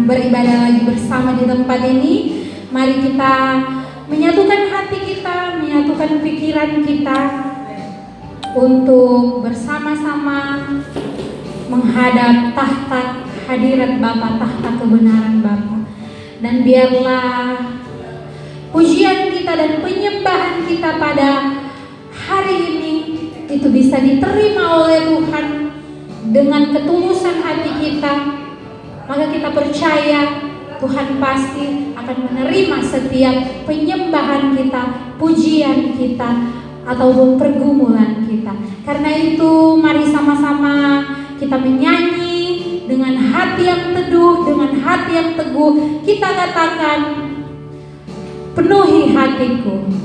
beribadah lagi bersama di tempat ini. Mari kita menyatukan hati kita, menyatukan pikiran kita untuk bersama-sama menghadap tahta hadirat Bapa, tahta kebenaran Bapa. Dan biarlah pujian kita dan penyembahan kita pada hari ini itu bisa diterima oleh Tuhan dengan ketulusan hati kita. Maka kita percaya Tuhan pasti akan menerima setiap penyembahan kita, pujian kita, ataupun pergumulan kita. Karena itu mari sama-sama kita menyanyi dengan hati yang teduh, dengan hati yang teguh. Kita katakan, penuhi hatiku.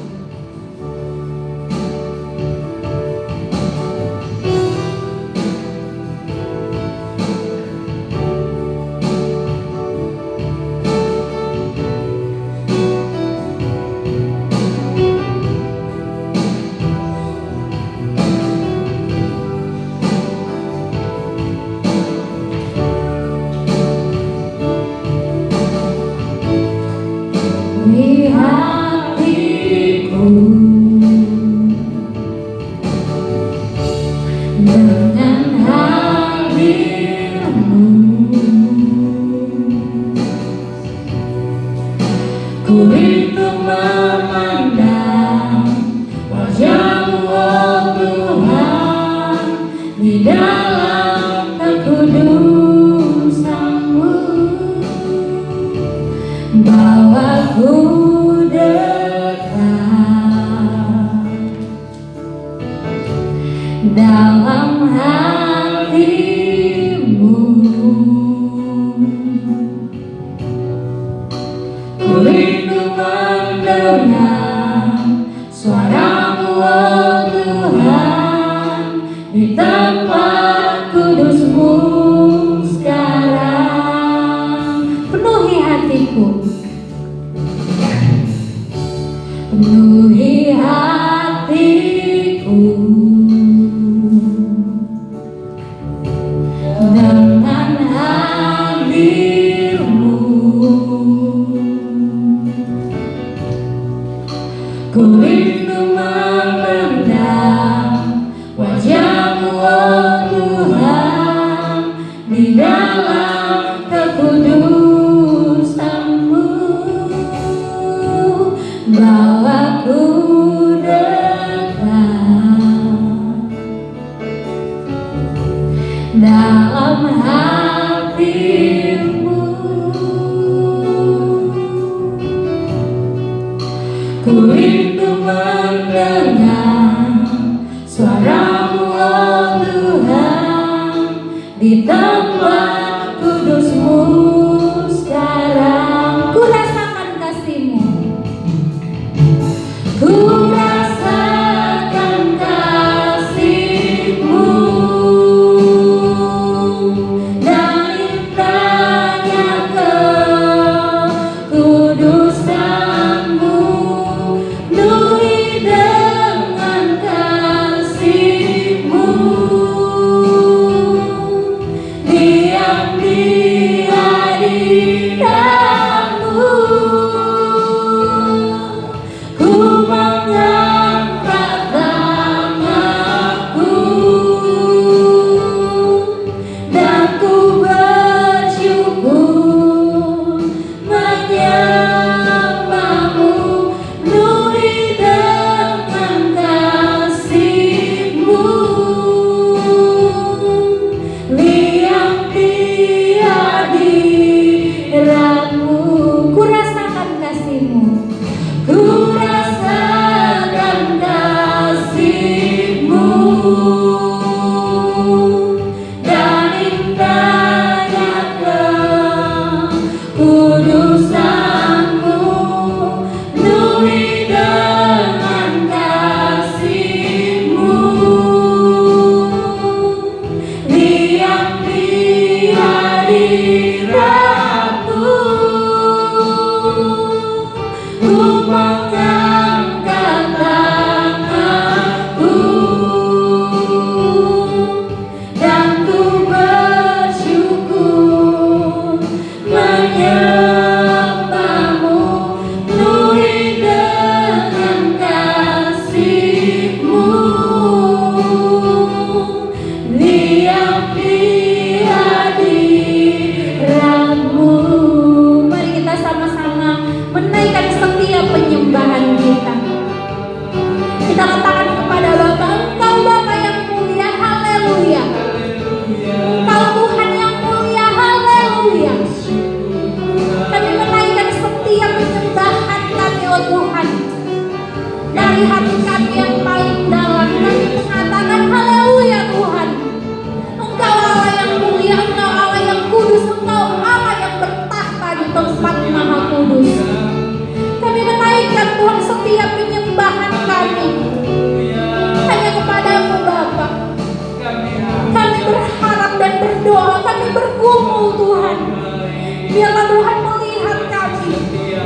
Biarlah Tuhan melihat kami.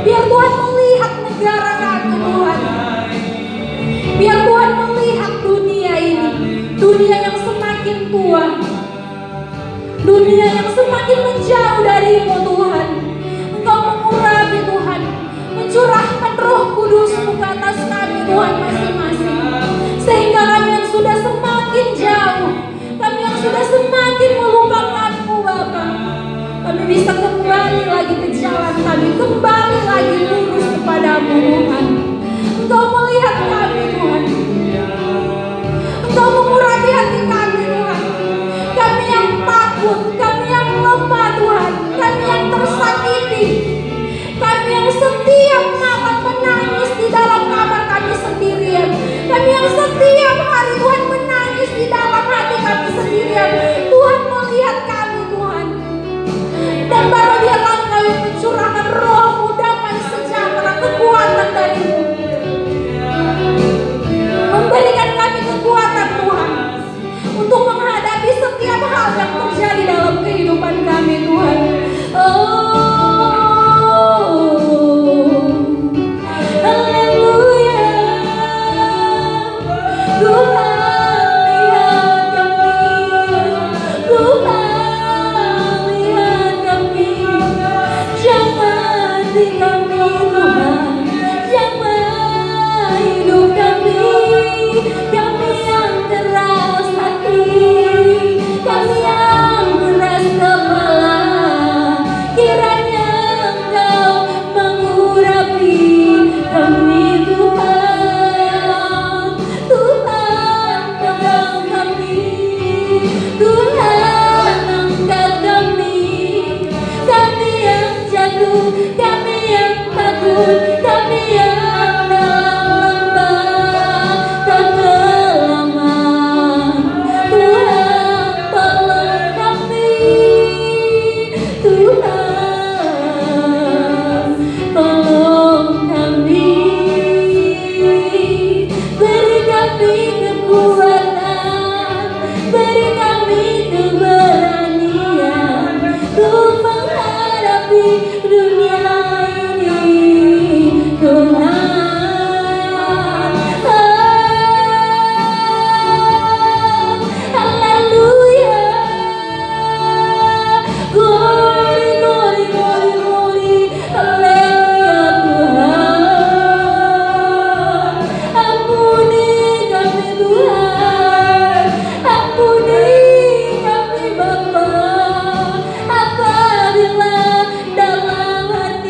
Biar Tuhan melihat negara kami Tuhan. Biar Tuhan melihat dunia ini. Dunia yang semakin tua. Dunia yang semakin menjauh darimu Tuhan. Engkau mengurapi Tuhan. Mencurahkan Roh Kudus-Mu ke atas kami Tuhan masing-masing. Sehingga kami yang sudah semakin jauh, kami yang sudah semakin melupakan-Mu Bapa, kami bisa kembali lagi ke jalan kami, kembali lagi lurus kepadamu Tuhan. Engkau melihat kami Tuhan. Engkau mengurapi hati kami Tuhan. Kami yang takut, kami yang lemah Tuhan, kami yang tersakiti, kami yang setiap malam menangis di dalam kamar kami sendirian, kami yang setiap hari Tuhan menangis di dalam hati kami sendirian. Tuhan melihat kami Tuhan. Dan baru biarlah Engkau yang mencurahkan Roh-Mu, damai sejahtera, kekuatan dari-Mu, memberikan kami kekuatan Tuhan untuk menghadapi setiap hal yang terjadi dalam kehidupan kami Tuhan. Haleluya. Tuhan lihat kami, jangan di kami Tuhan, jangan hidup kami yang keras hati, kami yang keras kepala. Kiranya Engkau mengurapi kami Tuhan. Tuhan pegang kami, Tuhan angkat kami yang jatuh, kami yang takut, kami yang dalam lembah kekelaman. Tuhan tolong kami, Tuhan tolong kami, beri kami kekuatan, beri kami keberanian untuk menghadapi dunia ini Tuhan. Haleluya. Glory, glory, glory, glory. Haleluya Tuhan. Ampuni kami Tuhan. Ampuni kami Bapa. Apabila dalam hati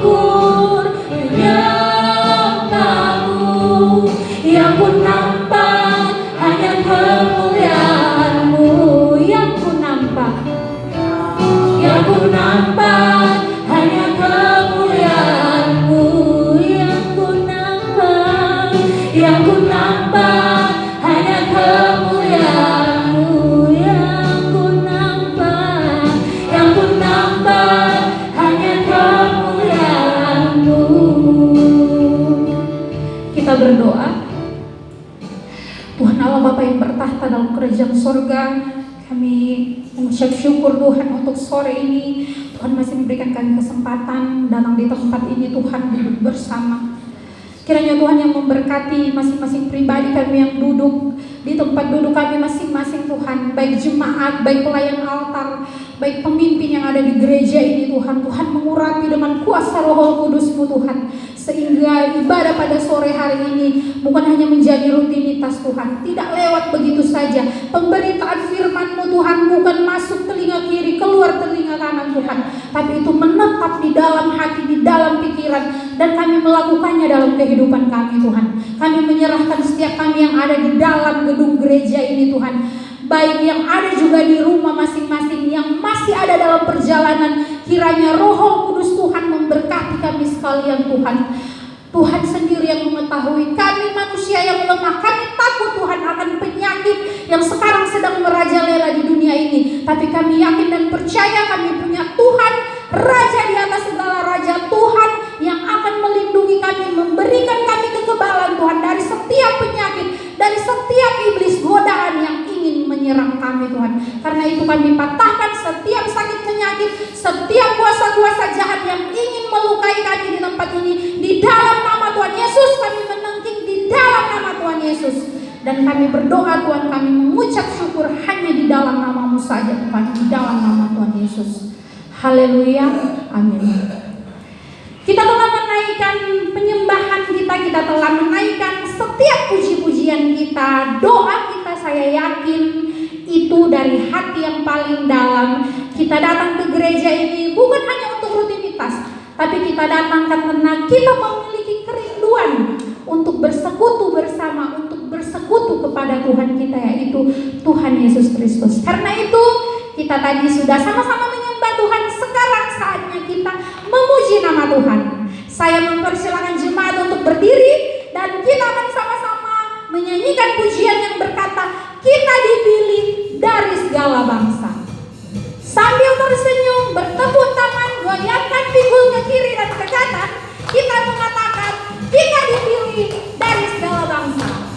syukur menyembahmu, yang ku nampak hanya kemuliaan-Mu, yang ku nampak hanya kemuliaan-Mu, yang ku nampak hanya kemuliaan-Mu, yang ku nampak hanya kemuliaan-Mu. Kita berdoa. Tuhan Allah Bapa yang bertahta dalam kerajaan sorga, kami mengucap syukur Tuhan untuk sore ini. Tuhan masih memberikan kami kesempatan datang di tempat ini, Tuhan, duduk bersama. Kiranya Tuhan yang memberkati masing-masing pribadi kami yang duduk di tempat duduk kami masing-masing, Tuhan, baik jemaat, baik pelayan altar, baik pemimpin yang ada di gereja ini, Tuhan. Tuhan mengurapi dengan kuasa Roh Kudus-Mu, Tuhan, sehingga ibadah pada sore hari ini bukan hanya menjadi rutinitas, Tuhan, tidak lewat begitu saja. Pemberitaan firman-Mu, Tuhan, bukan masuk telinga kiri keluar telinga kanan, Tuhan, tapi itu menetap di dalam hati, di dalam pikiran, dan kami melakukannya dalam kehidupan kami, Tuhan. Kami menyerahkan setiap kami yang ada di dalam gedung gereja ini, Tuhan, baik yang ada juga di rumah masing-masing, yang masih ada dalam perjalanan. Kiranya Roh Kudus Tuhan memberkati kami sekalian, Tuhan. Tuhan sendiri yang mengetahui kami manusia yang lemah. Kami takut, Tuhan, akan penyakit yang sekarang sedang merajalela di dunia ini. Tapi kami yakin dan percaya kami punya Tuhan, Raja di atas segala raja, Tuhan yang akan melindungi kami, memberikan kami kekebalan, Tuhan, dari setiap penyakit, dari setiap iblis godaan yang ingin menyerang kami, Tuhan. Karena itu kami patahkan setiap sakit penyakit, setiap kuasa-kuasa jahat yang ingin melukai kami di tempat ini. Di dalam nama Tuhan Yesus kami menengking, di dalam nama Tuhan Yesus. Dan kami berdoa, Tuhan, kami mengucap syukur hanya di dalam nama-Mu saja, Tuhan, di dalam nama Tuhan Yesus. Haleluya, amin. Kita telah menaikkan penyembahan kita telah menaikkan setiap puji-pujian kita, doa kita, saya yakin itu dari hati yang paling dalam. Kita datang ke gereja ini bukan hanya untuk rutinitas, tapi kita datang karena kita memiliki kerinduan untuk bersekutu bersama, untuk bersekutu kepada Tuhan kita, yaitu Tuhan Yesus Kristus. Karena itu kita tadi sudah sama-sama menyembah Tuhan. Sekarang saatnya kita memuji nama Tuhan. Saya mempersilakan jemaat untuk berdiri dan kita akan sama-sama menyanyikan pujian yang berkata, kita dipilih dari segala bangsa. Sambil tersenyum, bertepuk tangan, goyangkan pinggul ke kiri dan ke kanan, kita mengatakan, kita dipilih dari segala bangsa.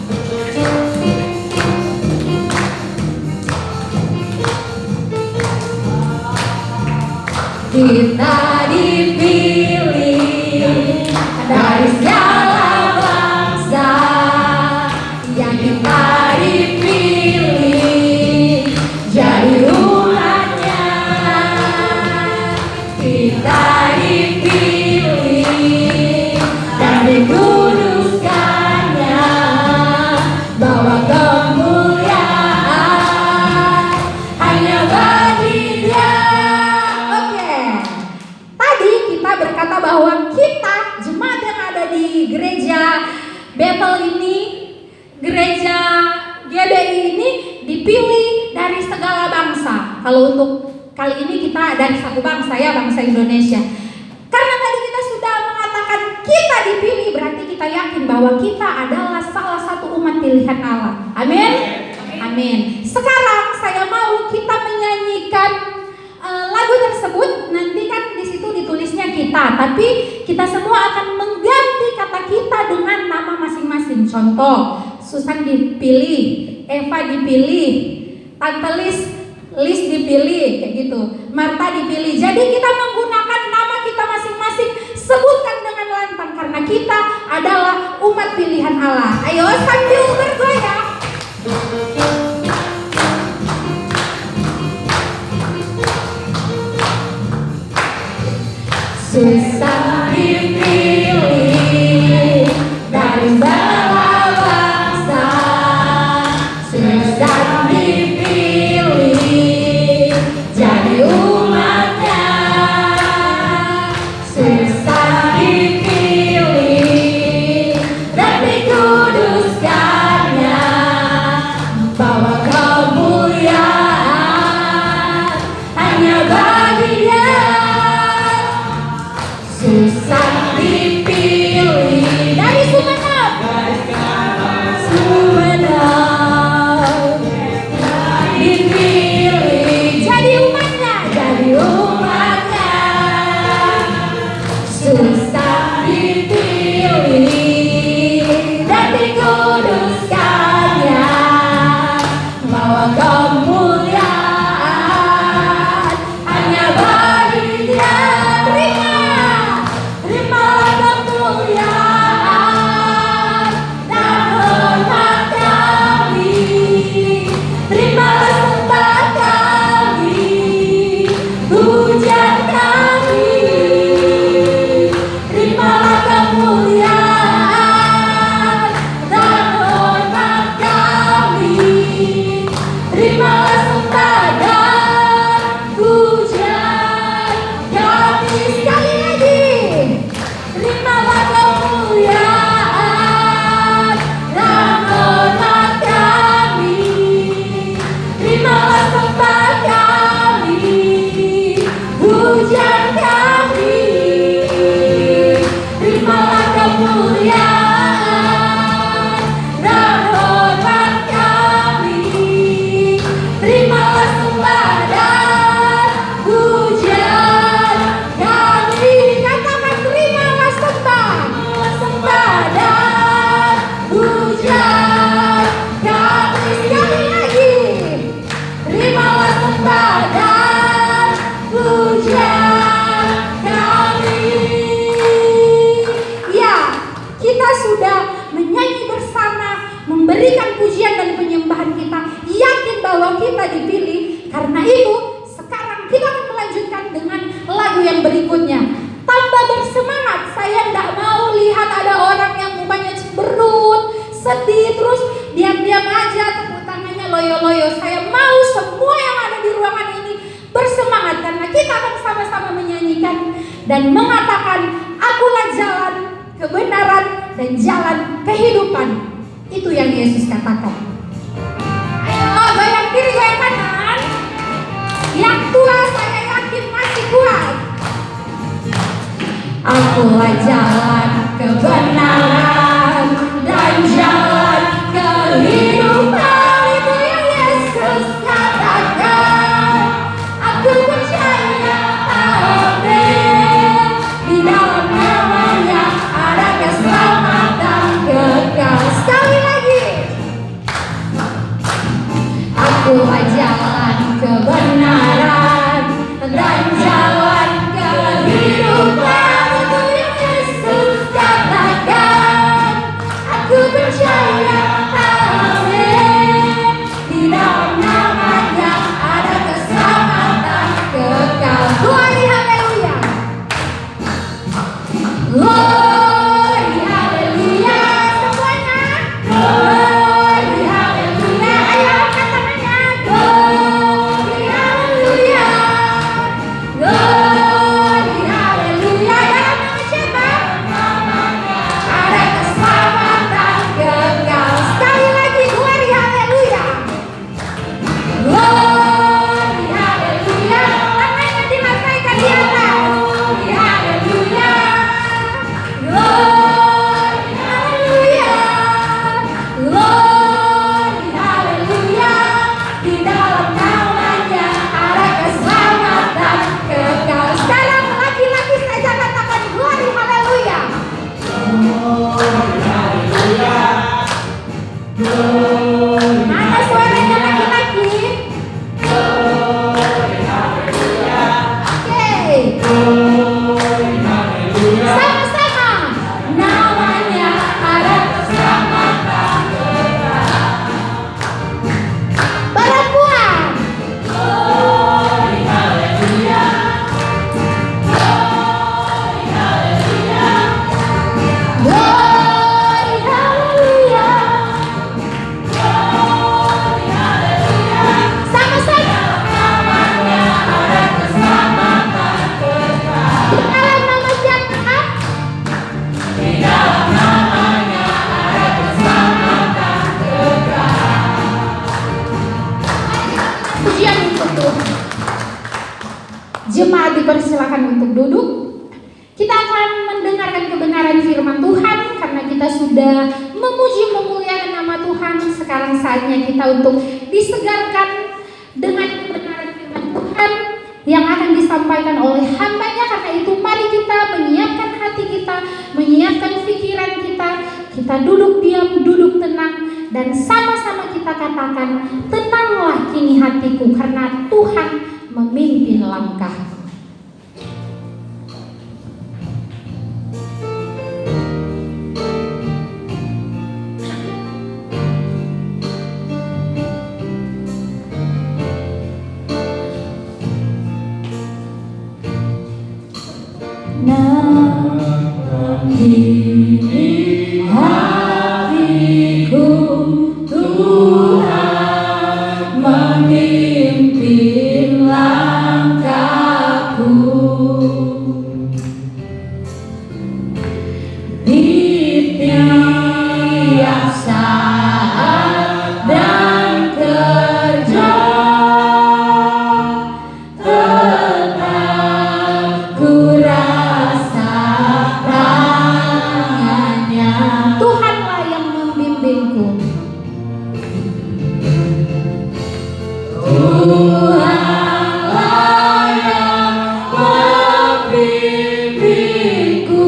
Kita dipilih dari segala bangsa, yang kita dipilih jadi umatnya. Kita dipilih dan dikuduskannya, bawa kemuliaan hanya bagi Dia. Berkata bahwa kita jemaat yang ada di gereja Bethel ini, gereja GBI ini dipilih dari segala bangsa. Kalau untuk kali ini kita dari satu bangsa, ya, bangsa Indonesia. Karena tadi kita sudah mengatakan kita dipilih, berarti kita yakin bahwa kita adalah salah satu umat pilihan Allah. Amin. Amin. Sekarang saya mau kita menyanyikan lagu tersebut. Nanti kan di situ ditulisnya kita, tapi kita semua akan mengganti kata kita dengan nama masing-masing. Contoh, Susan dipilih, Eva dipilih, Tante Lis dipilih, kayak gitu. Marta dipilih. Jadi kita menggunakan nama kita masing-masing, sebutkan dengan lantang karena kita adalah umat pilihan Allah. Ayo sambil bergoyang. Susan dipilih dari segala bangsa, Susan dipilih jadi umatnya, Susan susah dipilih dari Sumeneb, dipilih jadi umatnya, susah dipilih dan dikuduskannya, bawa kemuliaan hanya bagi Dia. Terimalah kemuliaan dan hormat kami, terimalah sembah kami, pujian kami, terimalah kemuliaan dan hormat kami, terimalah sembah dan pujian kami. Sekali lagi, terimalah kemuliaan dan hormat kami, terimalah sembah kami, pujian kami, terimalah kemuliaan dan hormat kami, terimalah sembah dan pujian kami. Katakan terimalah sembah dan pujian kami. Sekali lagi, terimalah sembah dan pujian kami. Ya, kita sudah menyanyi bersama, memberikan pujian dan penyembahan kita, yakin bahwa kita dipilih. Karena itu, sekarang kita akan melanjutkan dengan lagu yang berikutnya. Tambah bersemangat. Saya tidak mau lihat ada orang yang mukanya cemberut, sedih, terus diam-diam aja tepuk tangannya loyo-loyo. Saya mau semua yang ada di ruangan ini bersemangat, karena kita akan sama-sama menyanyikan dan mengatakan, akulah jalan, kebenaran, dan jalan kehidupan. Itu yang Yesus katakan. Ayo goyang kiri, goyang kanan. Yang tua saya yakin masih kuat. Akulah jalan, kebenaran, dan jalan kehidupan. Itu yang Yesus katakan. Aku percaya, amin, di dalam namanya ada keselamatan kekal. Sekali lagi, akulah jalan, kebenaran, dan jalan kehidupan. Itu yang Yesus katakan. Aku percaya, amin, di dalam namanya ada keselamatan kekal. Glory, haleluya. Glory, haleluya. Semuanya, glory, haleluya. Ayo angkat tangannya. Glory, haleluya. Glory, haleluya. Dalam nama siapa? Ada keselamatan kekal. Sekali lagi, glory, haleluya. Glory, haleluya. Tangannya dilambaikan di atas. Glory, haleluya. Glory, haleluya. Glory, haleluya. Di dalam namanya ada keselamatan kekal. Sekarang laki-laki saja katakan glory, haleluya. Mana suaranya laki-laki? Oke. Sama-sama. Namanya ada keselamatan kekal. Perempuan. Glory, haleluya. Glory, haleluya. Glory, haleluya. Glory, haleluya. Sama-sama. Namanya ada keselamatan kekal. Di dalam nama siapa? Di dalam namanya ada keselamatan kekal. Pujian untuk Tuhan. Jemaat dipersilakan untuk duduk. Kita akan kebenaran firman Tuhan, karena kita sudah memuji memuliakan nama Tuhan. Sekarang saatnya kita untuk disegarkan dengan kebenaran firman Tuhan yang akan disampaikan oleh hamba-Nya. Karena itu mari kita menyiapkan hati kita, menyiapkan pikiran kita. Kita duduk diam, duduk tenang, dan sama-sama kita katakan, tenanglah kini hatiku karena Tuhan memimpin langkahku. Kini hatiku Tuhan memimpin langkahku, di tiap saat dan kerja tetap ku rasa tangannya. Tuhanlah yang membimbingku. Tuhanlah yang membimbingku,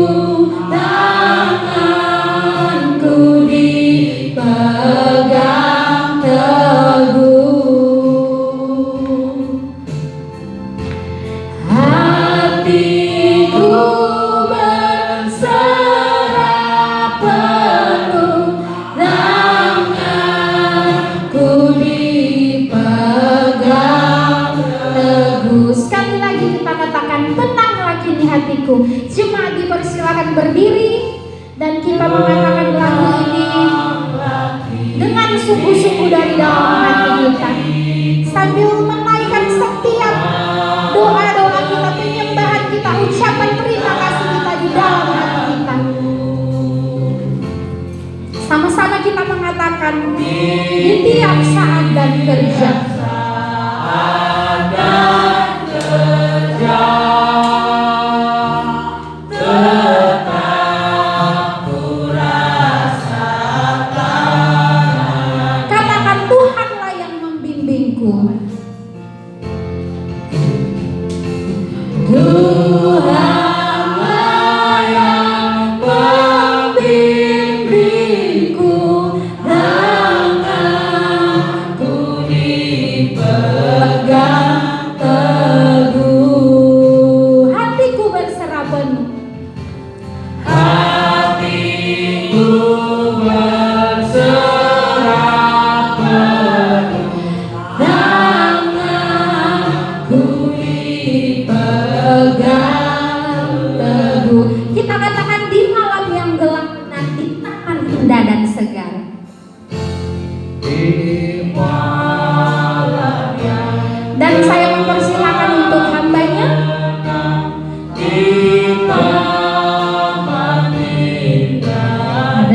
tanganku dipegang teguh, hatiku berserah penuh, tanganku dipegang teguh. Sekali lagi kita katakan, tenanglah kini hatiku. Jemaat dipersilakan berdiri dan kita mengatakan lagu ini dengan sungguh-sungguh dari dalam hati kita, sambil menaikkan setiap doa-doa kita, penyembahan kita, ucapan terima kasih kita di dalam hati kita. Sama-sama kita mengatakan, di tiap saat dan kerja katakan, Tuhanlah yang membimbingku. Tuhanlah yang membimbingku, tanganku dipegang teguh, hatiku berserah penuh, hatiku berserah penuh, tanganku dipegang teguh. Kita katakan, di malam yang gelap nanti taman indah dan segar. Dan saya mempersilakan untuk hamba-Nya di taman indah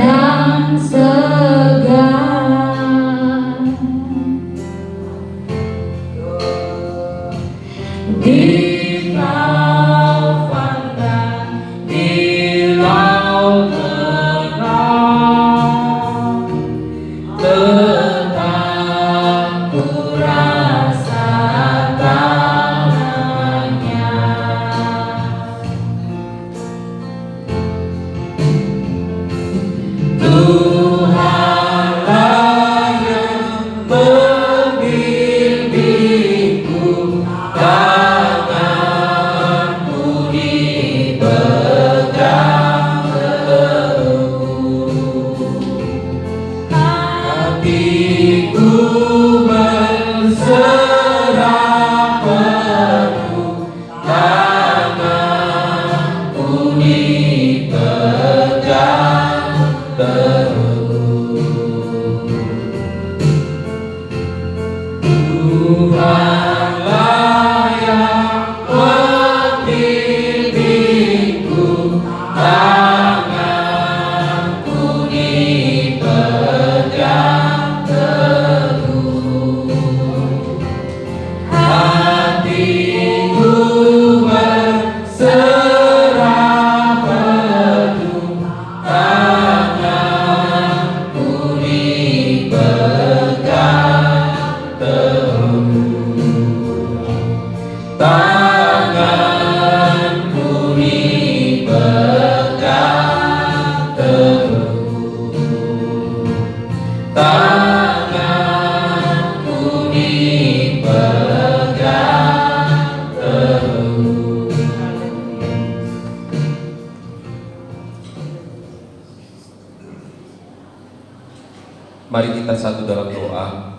Mari kita satu dalam doa.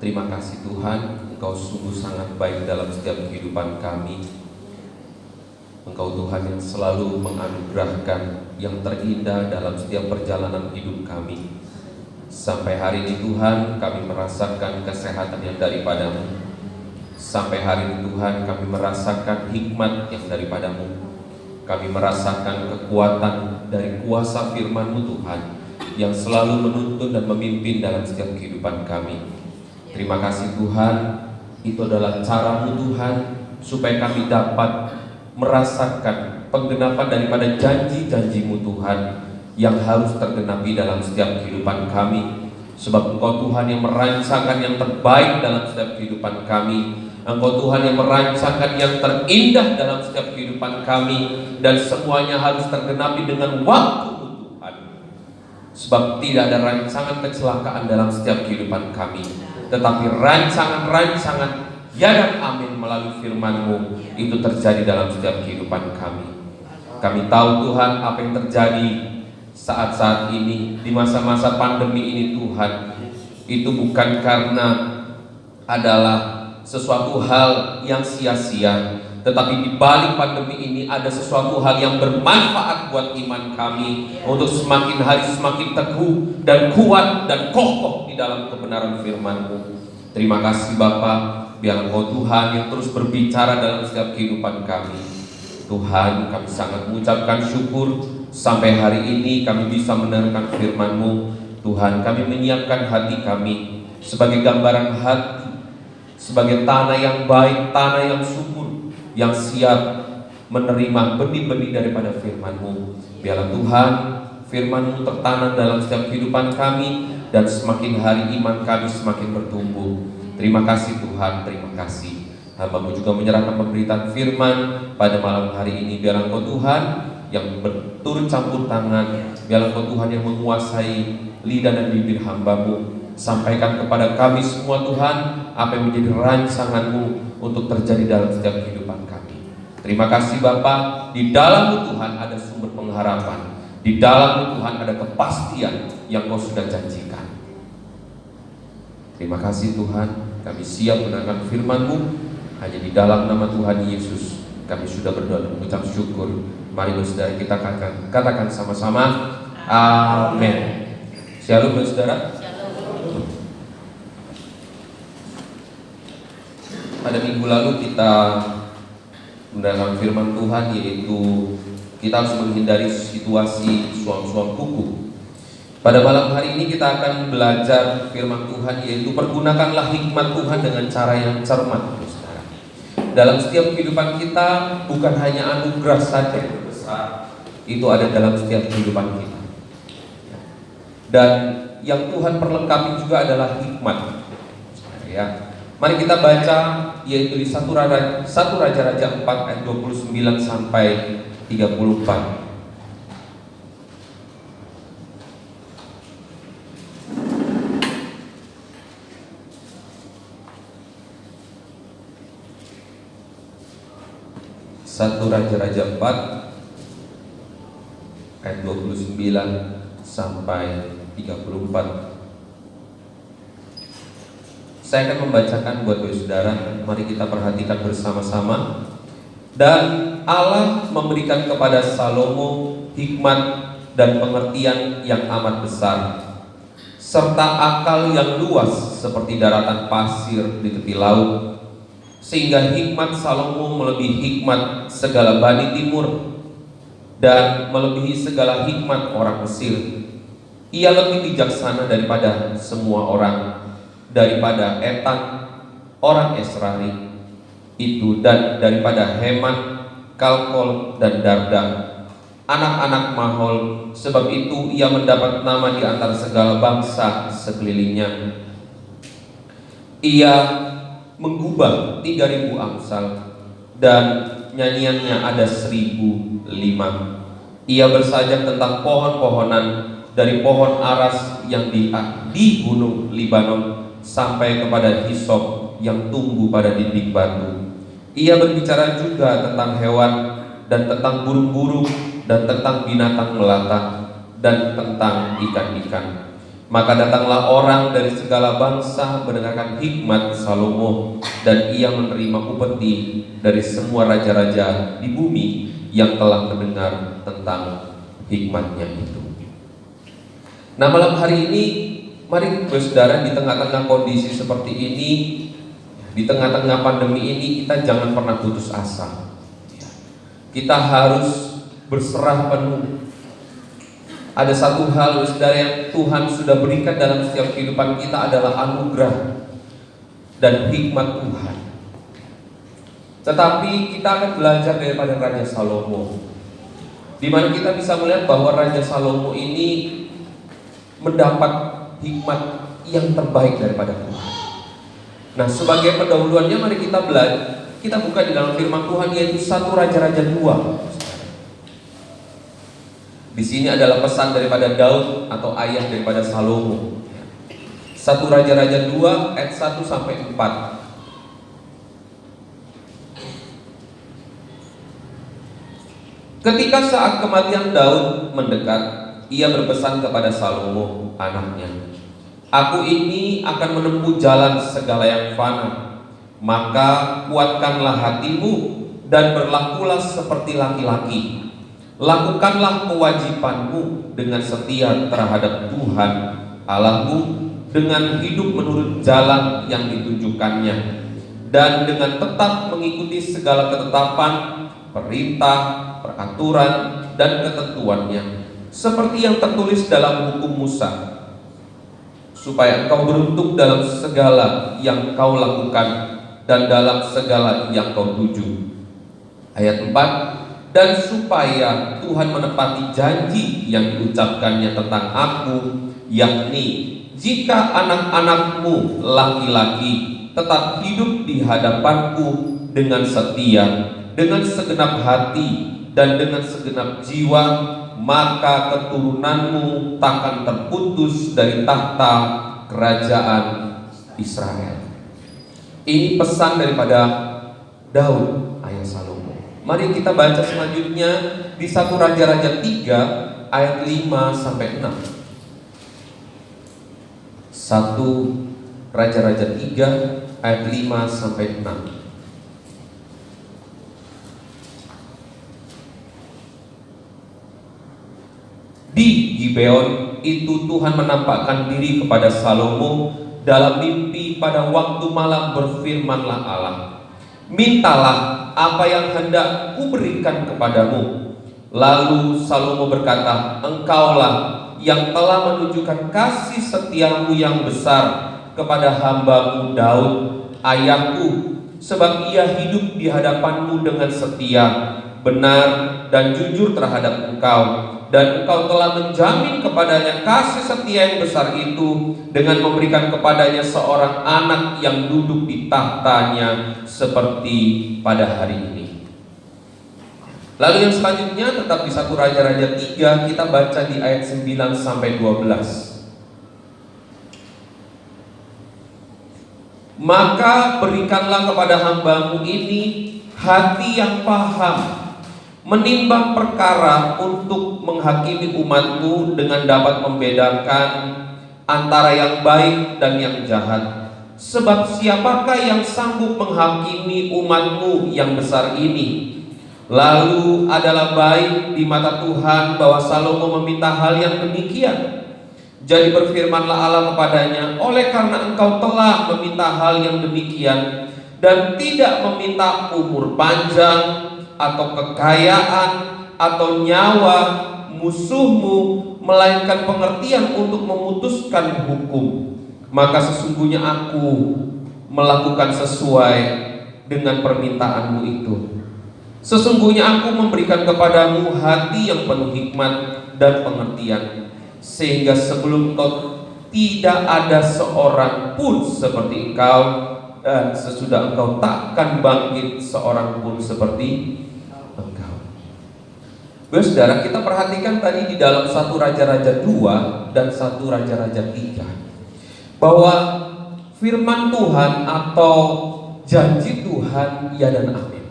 Terima kasih Tuhan, Engkau sungguh sangat baik dalam setiap kehidupan kami. Engkau Tuhan yang selalu menganugerahkan yang terindah dalam setiap perjalanan hidup kami. Sampai hari ini Tuhan, kami merasakan kesehatan yang daripadamu. Sampai hari ini Tuhan, kami merasakan hikmat yang daripadamu. Kami merasakan kekuatan dari kuasa firman-Mu Tuhan, yang selalu menuntun dan memimpin dalam setiap kehidupan kami. Terima kasih Tuhan, itu adalah cara-Mu Tuhan, supaya kami dapat merasakan penggenapan daripada janji-janji-Mu Tuhan, yang harus tergenapi dalam setiap kehidupan kami. Sebab Engkau Tuhan yang merancangkan yang terbaik dalam setiap kehidupan kami. Engkau Tuhan yang merancangkan yang terindah dalam setiap kehidupan kami. Dan semuanya harus tergenapi dengan waktu Tuhan. Sebab tidak ada rancangan kecelakaan dalam setiap kehidupan kami, tetapi rancangan-rancangan ya dan amin melalui firman-Mu itu terjadi dalam setiap kehidupan kami. Kami tahu Tuhan apa yang terjadi saat-saat ini, di masa-masa pandemi ini Tuhan, itu bukan karena adalah sesuatu hal yang sia-sia, tetapi di balik pandemi ini ada sesuatu hal yang bermanfaat buat iman kami, untuk semakin hari semakin teguh dan kuat dan kokoh di dalam kebenaran firman-Mu. Terima kasih Bapa, biar Engkau Tuhan yang terus berbicara dalam setiap kehidupan kami. Tuhan, kami sangat mengucapkan syukur sampai hari ini kami bisa mendengarkan firman-Mu. Tuhan, kami menyiapkan hati kami sebagai gambaran hati, sebagai tanah yang baik, tanah yang subur, yang siap menerima benih-benih daripada firman-Mu. Biarlah Tuhan, firman-Mu tertanam dalam setiap kehidupan kami, dan semakin hari iman kami semakin bertumbuh. Terima kasih Tuhan, terima kasih. Hamba-Mu juga menyerahkan pemberitaan firman pada malam hari ini. Biarlah Engkau Tuhan yang berturut campur tangan, biarlah Engkau Tuhan yang menguasai lidah dan bibir hamba-Mu. Sampaikan kepada kami semua Tuhan apa yang menjadi rancangan-Mu untuk terjadi dalam setiap kehidupan kami. Terima kasih Bapa, di dalam-Mu Tuhan ada sumber pengharapan, di dalam-Mu Tuhan ada kepastian yang Kau sudah janjikan. Terima kasih Tuhan, kami siap mendengarkan firman-Mu. Hanya di dalam nama Tuhan Yesus kami sudah berdoa dan mengucap syukur. Mari saudara kita katakan sama-sama amin. Shalom saudara. Pada minggu lalu kita mendengarkan firman Tuhan, yaitu kita harus menghindari situasi suam-suam kuku. Pada malam hari ini kita akan belajar firman Tuhan, yaitu pergunakanlah hikmat Tuhan dengan cara yang cermat. Dalam setiap kehidupan kita, bukan hanya anugerah saja yang besar, itu ada dalam setiap kehidupan kita. Dan yang Tuhan perlengkapi juga adalah hikmat. Ya. Mari kita baca, yaitu di 1 Raja-Raja 4 ayat 29 sampai 34. Satu Raja-Raja 4 ayat 29 sampai 34. Saya akan membacakan buat saudara. Mari kita perhatikan bersama-sama. Dan Allah memberikan kepada Salomo hikmat dan pengertian yang amat besar, serta akal yang luas seperti daratan pasir di tepi laut, sehingga hikmat Salomo melebihi hikmat segala Bani Timur dan melebihi segala hikmat orang Mesir. Ia lebih bijaksana daripada semua orang, daripada Etan orang Esrari itu, dan daripada Heman, Kalkol, dan Darda, anak-anak Mahol. Sebab itu ia mendapat nama di antara segala bangsa sekelilingnya. Ia menggubah 3.000 amsal, dan nyanyiannya ada 1.005. Ia bersajak tentang pohon-pohonan, dari pohon aras yang di gunung Libanon sampai kepada hisop yang tumbuh pada dinding batu. Ia berbicara juga tentang hewan, dan tentang burung-burung, dan tentang binatang melata, dan tentang ikan-ikan. Maka datanglah orang dari segala bangsa mendengarkan hikmat Salomo, dan ia menerima upeti dari semua raja-raja di bumi yang telah mendengar tentang hikmatnya itu. Nah, malam hari ini mari saudara, di tengah-tengah kondisi seperti ini, di tengah-tengah pandemi ini, kita jangan pernah putus asa. Kita harus berserah penuh. Ada satu hal saudara yang Tuhan sudah berikan dalam setiap kehidupan kita adalah anugerah dan hikmat Tuhan. Tetapi kita akan belajar daripada Raja Salomo, di mana kita bisa melihat bahwa Raja Salomo ini mendapat hikmat yang terbaik daripada Tuhan. Nah, sebagai pendahuluannya mari kita belajar. Kita buka di dalam firman Tuhan, yaitu 1 Raja-Raja 2. Di sini adalah pesan daripada Daud atau ayah daripada Salomo. 1 Raja-Raja 2 ayat 1 sampai 4. Ketika saat kematian Daud mendekat, ia berpesan kepada Salomo anaknya, "Aku ini akan menempuh jalan segala yang fana, maka kuatkanlah hatimu dan berlakulah seperti laki-laki. Lakukanlah kewajibanmu dengan setia terhadap Tuhan Allahmu, dengan hidup menurut jalan yang ditunjukkannya, dan dengan tetap mengikuti segala ketetapan, perintah, peraturan, dan ketentuannya, seperti yang tertulis dalam hukum Musa, supaya engkau beruntung dalam segala yang kau lakukan dan dalam segala yang kau tuju." Ayat 4, "Dan supaya Tuhan menepati janji yang diucapkannya tentang aku, yakni jika anak-anakmu laki-laki tetap hidup di hadapanku dengan setia, dengan segenap hati dan dengan segenap jiwa, maka keturunanmu takkan terputus dari tahta kerajaan Israel." Ini pesan daripada Daud, ayah Salomo. Mari kita baca selanjutnya di 1 Raja-Raja 3 ayat 5 sampai 6. 1 Raja-Raja 3 ayat 5 sampai 6. Di Gibeon itu Tuhan menampakkan diri kepada Salomo dalam mimpi pada waktu malam. Berfirmanlah Allah, "Mintalah apa yang hendak kuberikan kepadamu." Lalu Salomo berkata, "Engkaulah yang telah menunjukkan kasih setiamu yang besar kepada hambamu Daud, ayahku, sebab ia hidup di hadapanmu dengan setia, benar dan jujur terhadap engkau. Dan engkau telah menjamin kepadanya kasih setia yang besar itu dengan memberikan kepadanya seorang anak yang duduk di tahtanya seperti pada hari ini." Lalu yang selanjutnya tetap di 1 Raja-Raja 3, kita baca di ayat 9 sampai 12. "Maka berikanlah kepada hambamu ini hati yang paham, menimbang perkara untuk menghakimi umatmu dengan dapat membedakan antara yang baik dan yang jahat. Sebab siapakah yang sanggup menghakimi umatmu yang besar ini?" Lalu adalah baik di mata Tuhan bahwa Salomo meminta hal yang demikian. Jadi berfirmanlah Allah kepadanya, "Oleh karena engkau telah meminta hal yang demikian dan tidak meminta umur panjang atau kekayaan atau nyawa musuhmu, melainkan pengertian untuk memutuskan hukum, maka sesungguhnya aku melakukan sesuai dengan permintaanmu itu. Sesungguhnya aku memberikan kepadamu hati yang penuh hikmat dan pengertian, sehingga sebelum engkau tidak ada seorang pun seperti engkau, dan sesudah engkau takkan bangkit seorang pun seperti engkau." Saudara, kita perhatikan tadi di dalam 1 Raja-Raja 2 dan 1 Raja-Raja 3 bahwa firman Tuhan atau janji Tuhan ya dan amin.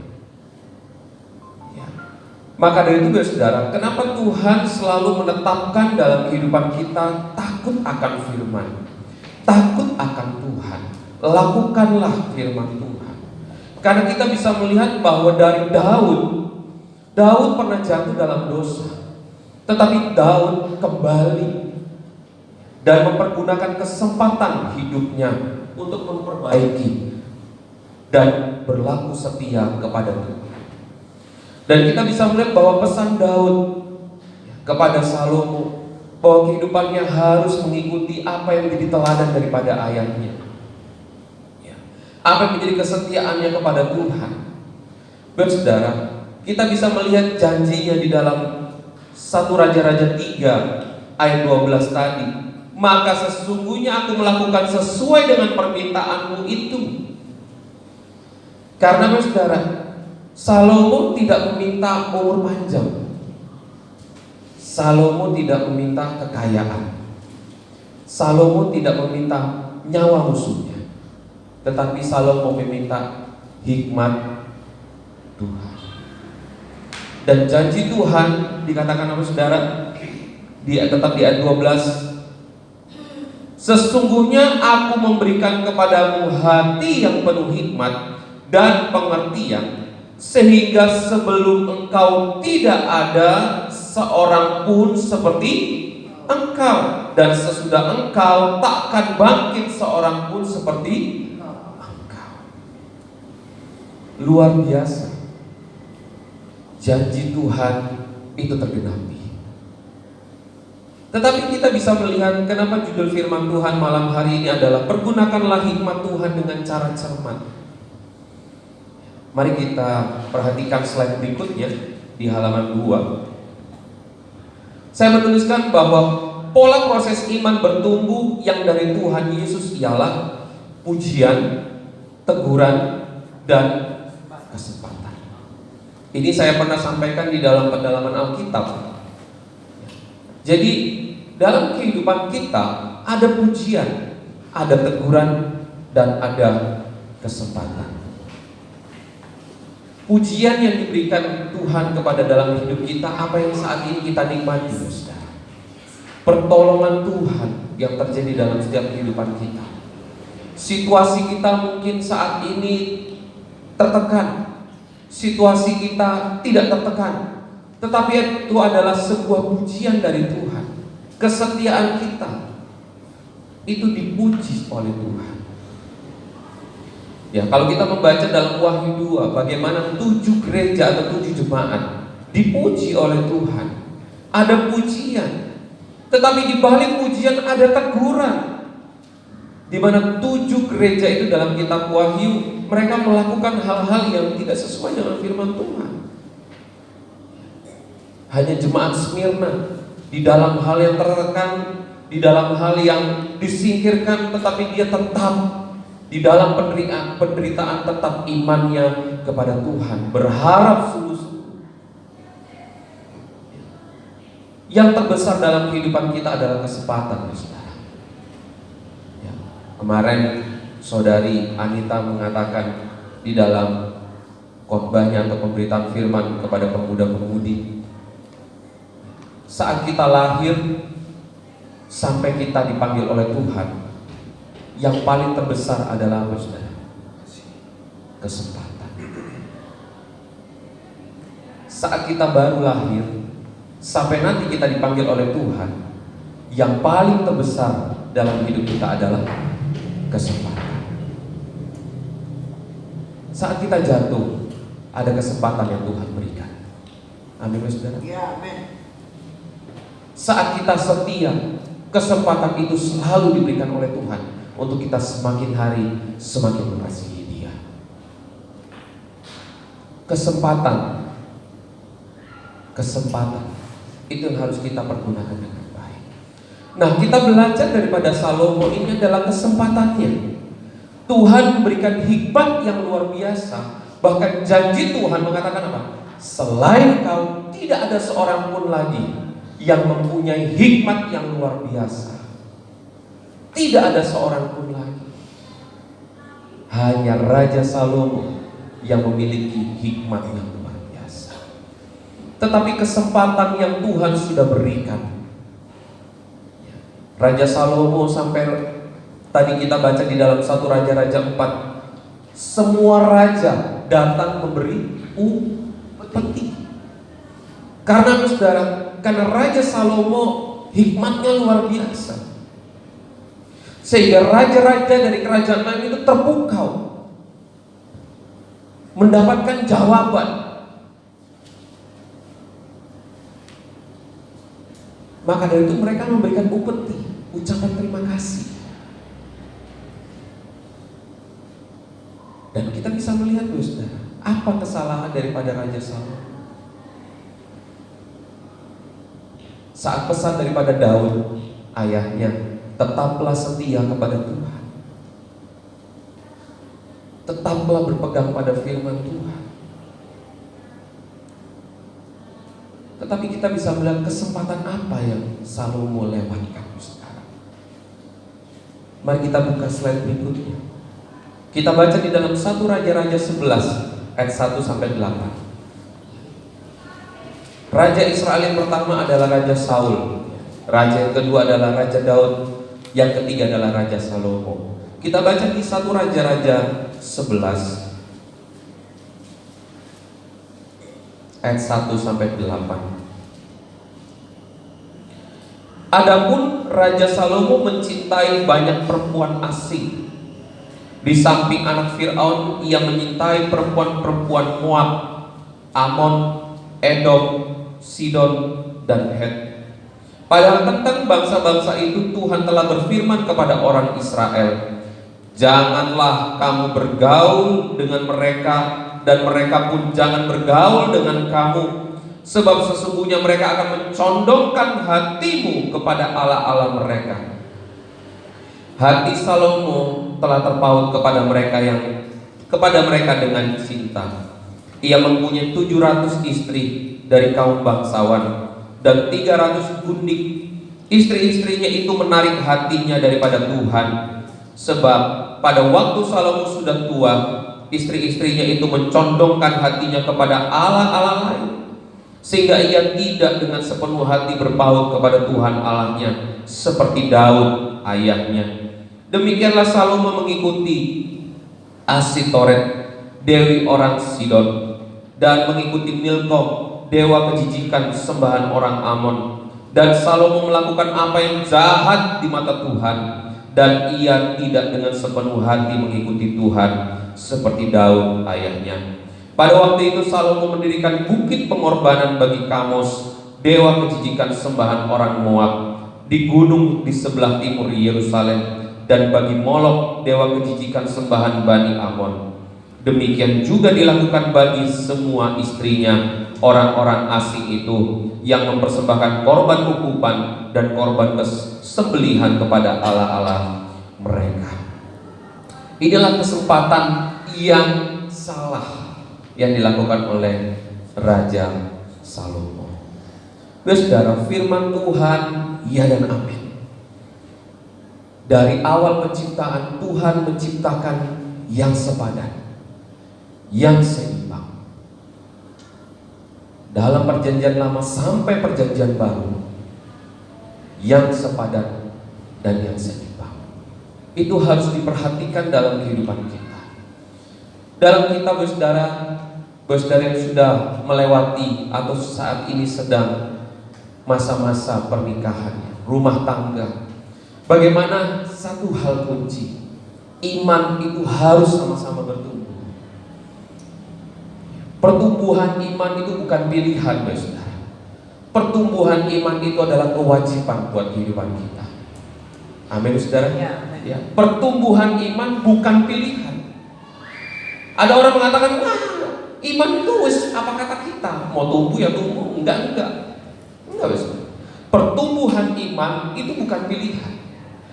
Maka dari itu saudara, kenapa Tuhan selalu menetapkan dalam kehidupan kita takut akan firman, takut akan Tuhan, lakukanlah firman Tuhan. Karena kita bisa melihat bahwa dari Daud pernah jatuh dalam dosa, tetapi Daud kembali dan mempergunakan kesempatan hidupnya untuk memperbaiki dan berlaku setia kepada Tuhan. Dan kita bisa melihat bahwa pesan Daud kepada Salomo bahwa kehidupannya harus mengikuti apa yang menjadi teladan daripada ayahnya, apa yang menjadi kesetiaannya kepada Tuhan. Saudara, kita bisa melihat janjinya di dalam 1 Raja-Raja 3 ayat 12 tadi. Maka sesungguhnya aku melakukan sesuai dengan permintaanmu itu. Karena saudara, Salomo tidak meminta umur panjang. Salomo tidak meminta kekayaan. Salomo tidak meminta nyawa musuhnya. Tetapi Salomo meminta hikmat Tuhan. Dan janji Tuhan dikatakan oleh saudara tetap di ayat 12. Sesungguhnya aku memberikan kepadamu hati yang penuh hikmat dan pengertian, sehingga sebelum engkau tidak ada seorang pun seperti engkau, dan sesudah engkau takkan bangkit seorang pun seperti engkau. Luar biasa. Janji Tuhan itu tergenapi. Tetapi kita bisa melihat kenapa judul firman Tuhan malam hari ini adalah pergunakanlah hikmat Tuhan dengan cara cermat. Mari kita perhatikan slide berikutnya di halaman 2. Saya menuliskan bahwa pola proses iman bertumbuh yang dari Tuhan Yesus ialah pujian, teguran, dan kesempatan. Ini saya pernah sampaikan di dalam pendalaman Alkitab. Jadi dalam kehidupan kita ada pujian, ada teguran, dan ada kesempatan. Pujian yang diberikan Tuhan kepada dalam hidup kita, apa yang saat ini kita nikmati, saudara. Pertolongan Tuhan yang terjadi dalam setiap kehidupan kita. Situasi kita mungkin saat ini tertekan, situasi kita tidak tertekan, tetapi itu adalah sebuah pujian dari Tuhan. Kesetiaan kita itu dipuji oleh Tuhan. Ya, kalau kita membaca dalam Wahyu 2, bagaimana 7 gereja atau 7 jemaat dipuji oleh Tuhan. Ada pujian, tetapi di balik pujian ada teguran. Di mana 7 gereja itu dalam kitab Wahyu, mereka melakukan hal-hal yang tidak sesuai dengan firman Tuhan. Hanya jemaat Smyrna di dalam hal yang tertekan, di dalam hal yang disingkirkan, tetapi dia tetap di dalam penderitaan tetap imannya kepada Tuhan, berharap sungguh-sungguh. Yang terbesar dalam kehidupan kita adalah kesempatan, saudara. Ya, kemarin saudari Anita mengatakan di dalam khotbahnya atau pemberitaan firman kepada pemuda-pemudi, saat kita lahir sampai kita dipanggil oleh Tuhan, yang paling terbesar adalah apa, saudara? Kesempatan. Saat kita baru lahir sampai nanti kita dipanggil oleh Tuhan, yang paling terbesar dalam hidup kita adalah kesempatan. Saat kita jatuh, ada kesempatan yang Tuhan berikan. Amin, saudara. Ya, amin. Saat kita setia, kesempatan itu selalu diberikan oleh Tuhan untuk kita semakin hari semakin mengasihi Dia. Kesempatan itu yang harus kita pergunakan dengan baik. Nah, kita belajar daripada Salomo ini adalah kesempatannya. Tuhan memberikan hikmat yang luar biasa. Bahkan janji Tuhan mengatakan apa? Selain kau tidak ada seorang pun lagi yang mempunyai hikmat yang luar biasa. Tidak ada seorang pun lagi. Hanya Raja Salomo yang memiliki hikmat yang luar biasa. tetapi kesempatan yang Tuhan sudah berikan. Raja Salomo sampai tadi kita baca di dalam 1 Raja-Raja 4, semua raja datang memberi upeti. Karena saudara, karena Raja Salomo hikmatnya luar biasa, sehingga raja-raja dari kerajaan lain itu terpukau mendapatkan jawaban. Maka dari itu mereka memberikan upeti, ucapan terima kasih. Dan kita bisa melihat, saudara, apa kesalahan daripada Raja Salomo. Saat pesan daripada Daud ayahnya, tetaplah setia kepada Tuhan, tetaplah berpegang pada firman Tuhan. Tetapi kita bisa melihat kesempatan apa yang Salomo lewatkan sekarang. Mari kita buka slide berikutnya. Kita baca di dalam 1 Raja-Raja 11 ayat 1 sampai 8. Raja Israel yang pertama adalah Raja Saul. Raja yang kedua adalah Raja Daud. Yang ketiga adalah Raja Salomo. Kita baca di 1 Raja-Raja 11 ayat 1 sampai 8. Adapun Raja Salomo mencintai banyak perempuan asing. Di samping anak Fir'aun, ia menyintai perempuan-perempuan Moab, Amon, Edom, Sidon, dan Het. Padahal tentang bangsa-bangsa itu Tuhan telah berfirman kepada orang Israel, janganlah kamu bergaul dengan mereka, dan mereka pun jangan bergaul dengan kamu, sebab sesungguhnya mereka akan mencondongkan hatimu kepada Allah-Allah mereka. Hati Salomo telah terpaut kepada mereka dengan cinta. Ia mempunyai 700 istri dari kaum bangsawan dan 300 gundik. Istri-istrinya itu menarik hatinya daripada Tuhan, sebab pada waktu Salomo sudah tua, istri-istrinya itu mencondongkan hatinya kepada Allah-Allah lain, sehingga ia tidak dengan sepenuh hati berpaut kepada Tuhan Allahnya seperti Daud ayahnya. Demikianlah Salomo mengikuti Asitoret, dewi orang Sidon, dan mengikuti Milkom, dewa kejijikan sembahan orang Amon. Dan Salomo melakukan apa yang jahat di mata Tuhan, dan ia tidak dengan sepenuh hati mengikuti Tuhan seperti Daud ayahnya. Pada waktu itu Salomo mendirikan bukit pengorbanan bagi Kamos, dewa kejijikan sembahan orang Moab, di gunung di sebelah timur Yerusalem, dan bagi Molok, dewa kejijikan sembahan Bani Amon. Demikian juga dilakukan bagi semua istrinya, orang-orang asing itu, yang mempersembahkan korban ukupan dan korban sembelihan kepada Allah-Allah mereka. Inilah kesempatan yang salah yang dilakukan oleh Raja Salomo. Saudara, firman Tuhan ya dan amin. Dari awal penciptaan, Tuhan menciptakan yang sepadan, yang seimbang. Dalam perjanjian lama sampai perjanjian baru, yang sepadan dan yang seimbang. Itu harus diperhatikan dalam kehidupan kita. Dalam kita, saudara yang sudah melewati atau saat ini sedang masa-masa pernikahan, rumah tangga, bagaimana satu hal kunci, iman itu harus sama-sama bertumbuh. Pertumbuhan iman itu bukan pilihan, saudara. Pertumbuhan iman itu adalah kewajiban buat kehidupan kita. Amin, saudara. Ya. Pertumbuhan iman bukan pilihan. Ada orang mengatakan, wah, iman itu apa kata kita? Mau tumbuh ya tumbuh, enggak, saudara. Pertumbuhan iman itu bukan pilihan,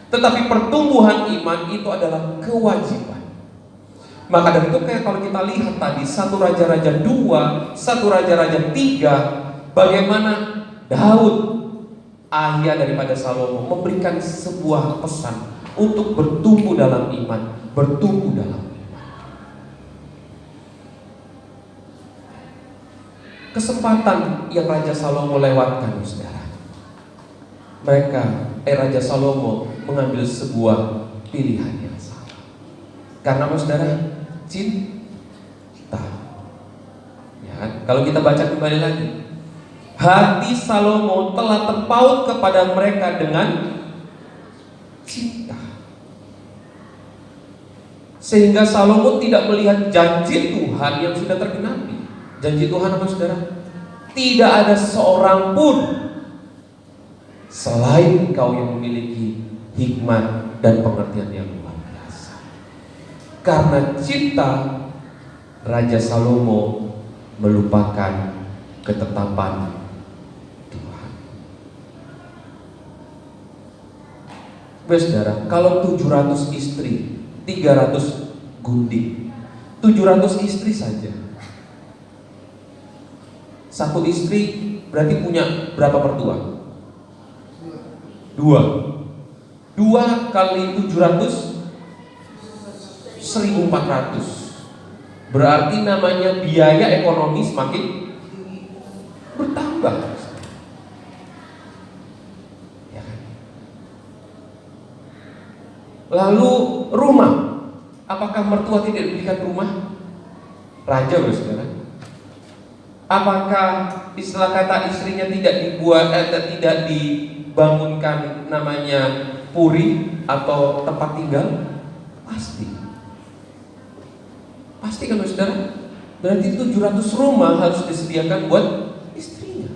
tetapi pertumbuhan iman itu adalah kewajiban. Maka dari itu kayak kalau kita lihat tadi 1 Raja-Raja 2, 1 Raja-Raja 3, bagaimana Daud ayah daripada Salomo memberikan sebuah pesan untuk bertumbuh dalam iman, bertumbuh dalam iman. kesempatan yang Raja Salomo lewatkan, saudara. Raja Salomo mengambil sebuah pilihan yang salah. Karena apa, saudara? Cinta. Ya kan? Kalau kita baca kembali lagi, hati Salomo telah terpaut kepada mereka dengan cinta, sehingga Salomo tidak melihat janji Tuhan yang sudah tergenapi. Janji Tuhan apa, saudara? Tidak ada seorang pun selain Engkau yang memiliki hikmat dan pengertian yang luar biasa. Karena cinta, Raja Salomo melupakan ketetapan Tuhan. Saudara, kalau 700 istri, 300 gundik, 700 istri saja. Satu istri berarti punya berapa mertua? 2 kali 700, 1.400. Berarti namanya biaya ekonomi semakin bertambah. Ya. Lalu rumah, apakah mertua tidak diberikan rumah? Raja, saudara. Apakah istilah kata istrinya tidak tidak dibangunkan namanya puri atau tempat tinggal? Pasti kan, saudara. Berarti 700 rumah harus disediakan buat istrinya.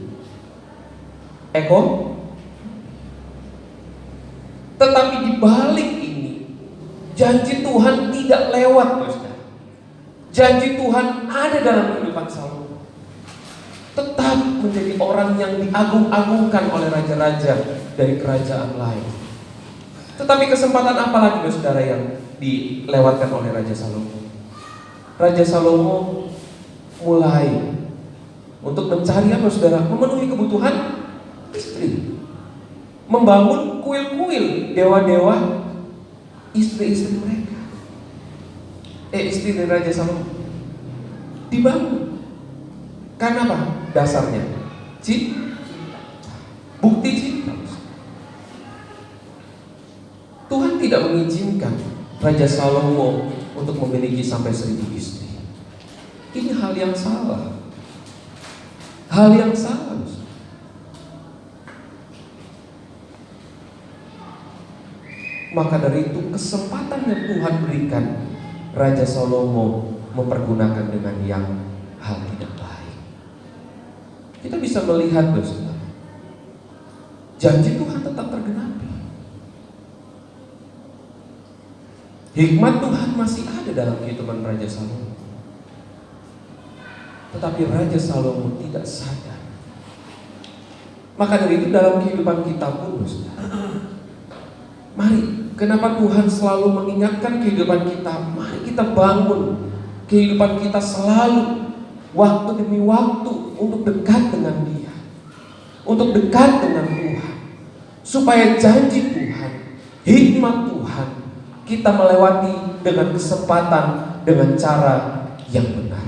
Tetapi di balik ini, janji Tuhan tidak lewat, saudara. Janji Tuhan ada dalam kehidupan Salomo. Tetap menjadi orang yang diagung-agungkan oleh raja-raja dari kerajaan lain. Tetapi kesempatan apa lagi, saudara, yang dilewatkan oleh Raja Salomo? Raja Salomo mulai untuk mencari apa, saudara? Memenuhi kebutuhan istri. Membangun kuil-kuil dewa-dewa istri-istri mereka. Istri dari Raja Salomo dibangun. Karena apa? Dasarnya cinta. Bukti cinta. Tuhan tidak mengizinkan Raja Salomo untuk memiliki sampai 1.000 istri. Ini hal yang salah. Hal yang salah. Maka dari itu, kesempatan yang Tuhan berikan, Raja Salomo mempergunakan dengan yang hal tidak baik. Kita bisa melihat, saudara, janji Tuhan tetap tergenapi. Hikmat Tuhan masih ada dalam kehidupan Raja Salomo. Tetapi Raja Salomo tidak sadar. Maka dari itu dalam kehidupan kita pun, saudara, mari, kenapa Tuhan selalu mengingatkan kehidupan kita? Mari kita bangun kehidupan kita selalu, waktu demi waktu, untuk dekat dengan Dia, untuk dekat dengan Tuhan, supaya janji Tuhan, hikmat Tuhan, kita melewati dengan kesempatan, dengan cara yang benar.